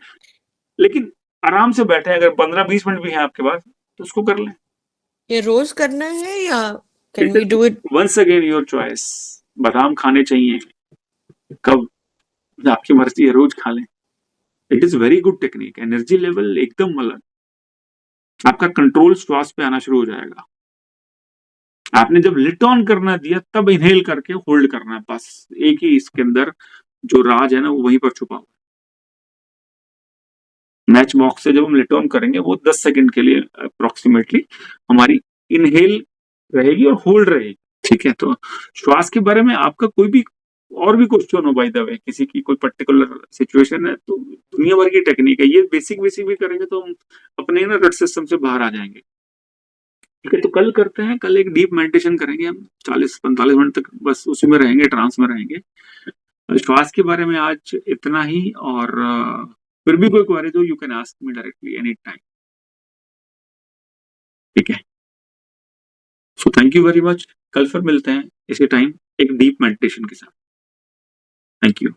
लेकिन आराम से बैठे, अगर 15-20 मिनट भी है आपके पास तो उसको कर लें। ये रोज करना है या can we do it? Once again your choice. बादाम खाने चाहिए, कब, आपकी मर्जी है, रोज खा लें। It is very good technique, energy level एकदम अलग, आपका कंट्रोल श्वास पे आना शुरू हो जाएगा। आपने जब लिट ऑन करना दिया तब इनहेल करके होल्ड करना है, बस एक ही इसके अंदर जो राज है ना, वो वहीं पर छुपा हुआ है। मैच बॉक्स से जब हम लिट ऑन करेंगे, वो 10 सेकंड के लिए अप्रोक्सीमेटली हमारी इनहेल रहेगी और होल्ड रहेगी, ठीक है। तो श्वास के बारे में आपका कोई भी और भी क्वेश्चन हो, बाय द वे, किसी की कोई पर्टिकुलर सिचुएशन है, तो दुनिया भर की टेक्निक है, ये बेसिक बेसिक भी करेंगे तो हम अपने ना रट सिस्टम से बाहर आ जाएंगे, ठीक है। तो कल करते हैं, कल एक डीप मेडिटेशन करेंगे हम, 40-45 मिनट तक बस उसी में रहेंगे, ट्रांस में रहेंगे। श्वास के बारे में आज इतना ही, और फिर भी कोई क्वेरीज हो, you can ask me directly any time. ठीक है, so thank you very much. कल फिर मिलते हैं इसी टाइम एक डीप मेडिटेशन के साथ। Thank you.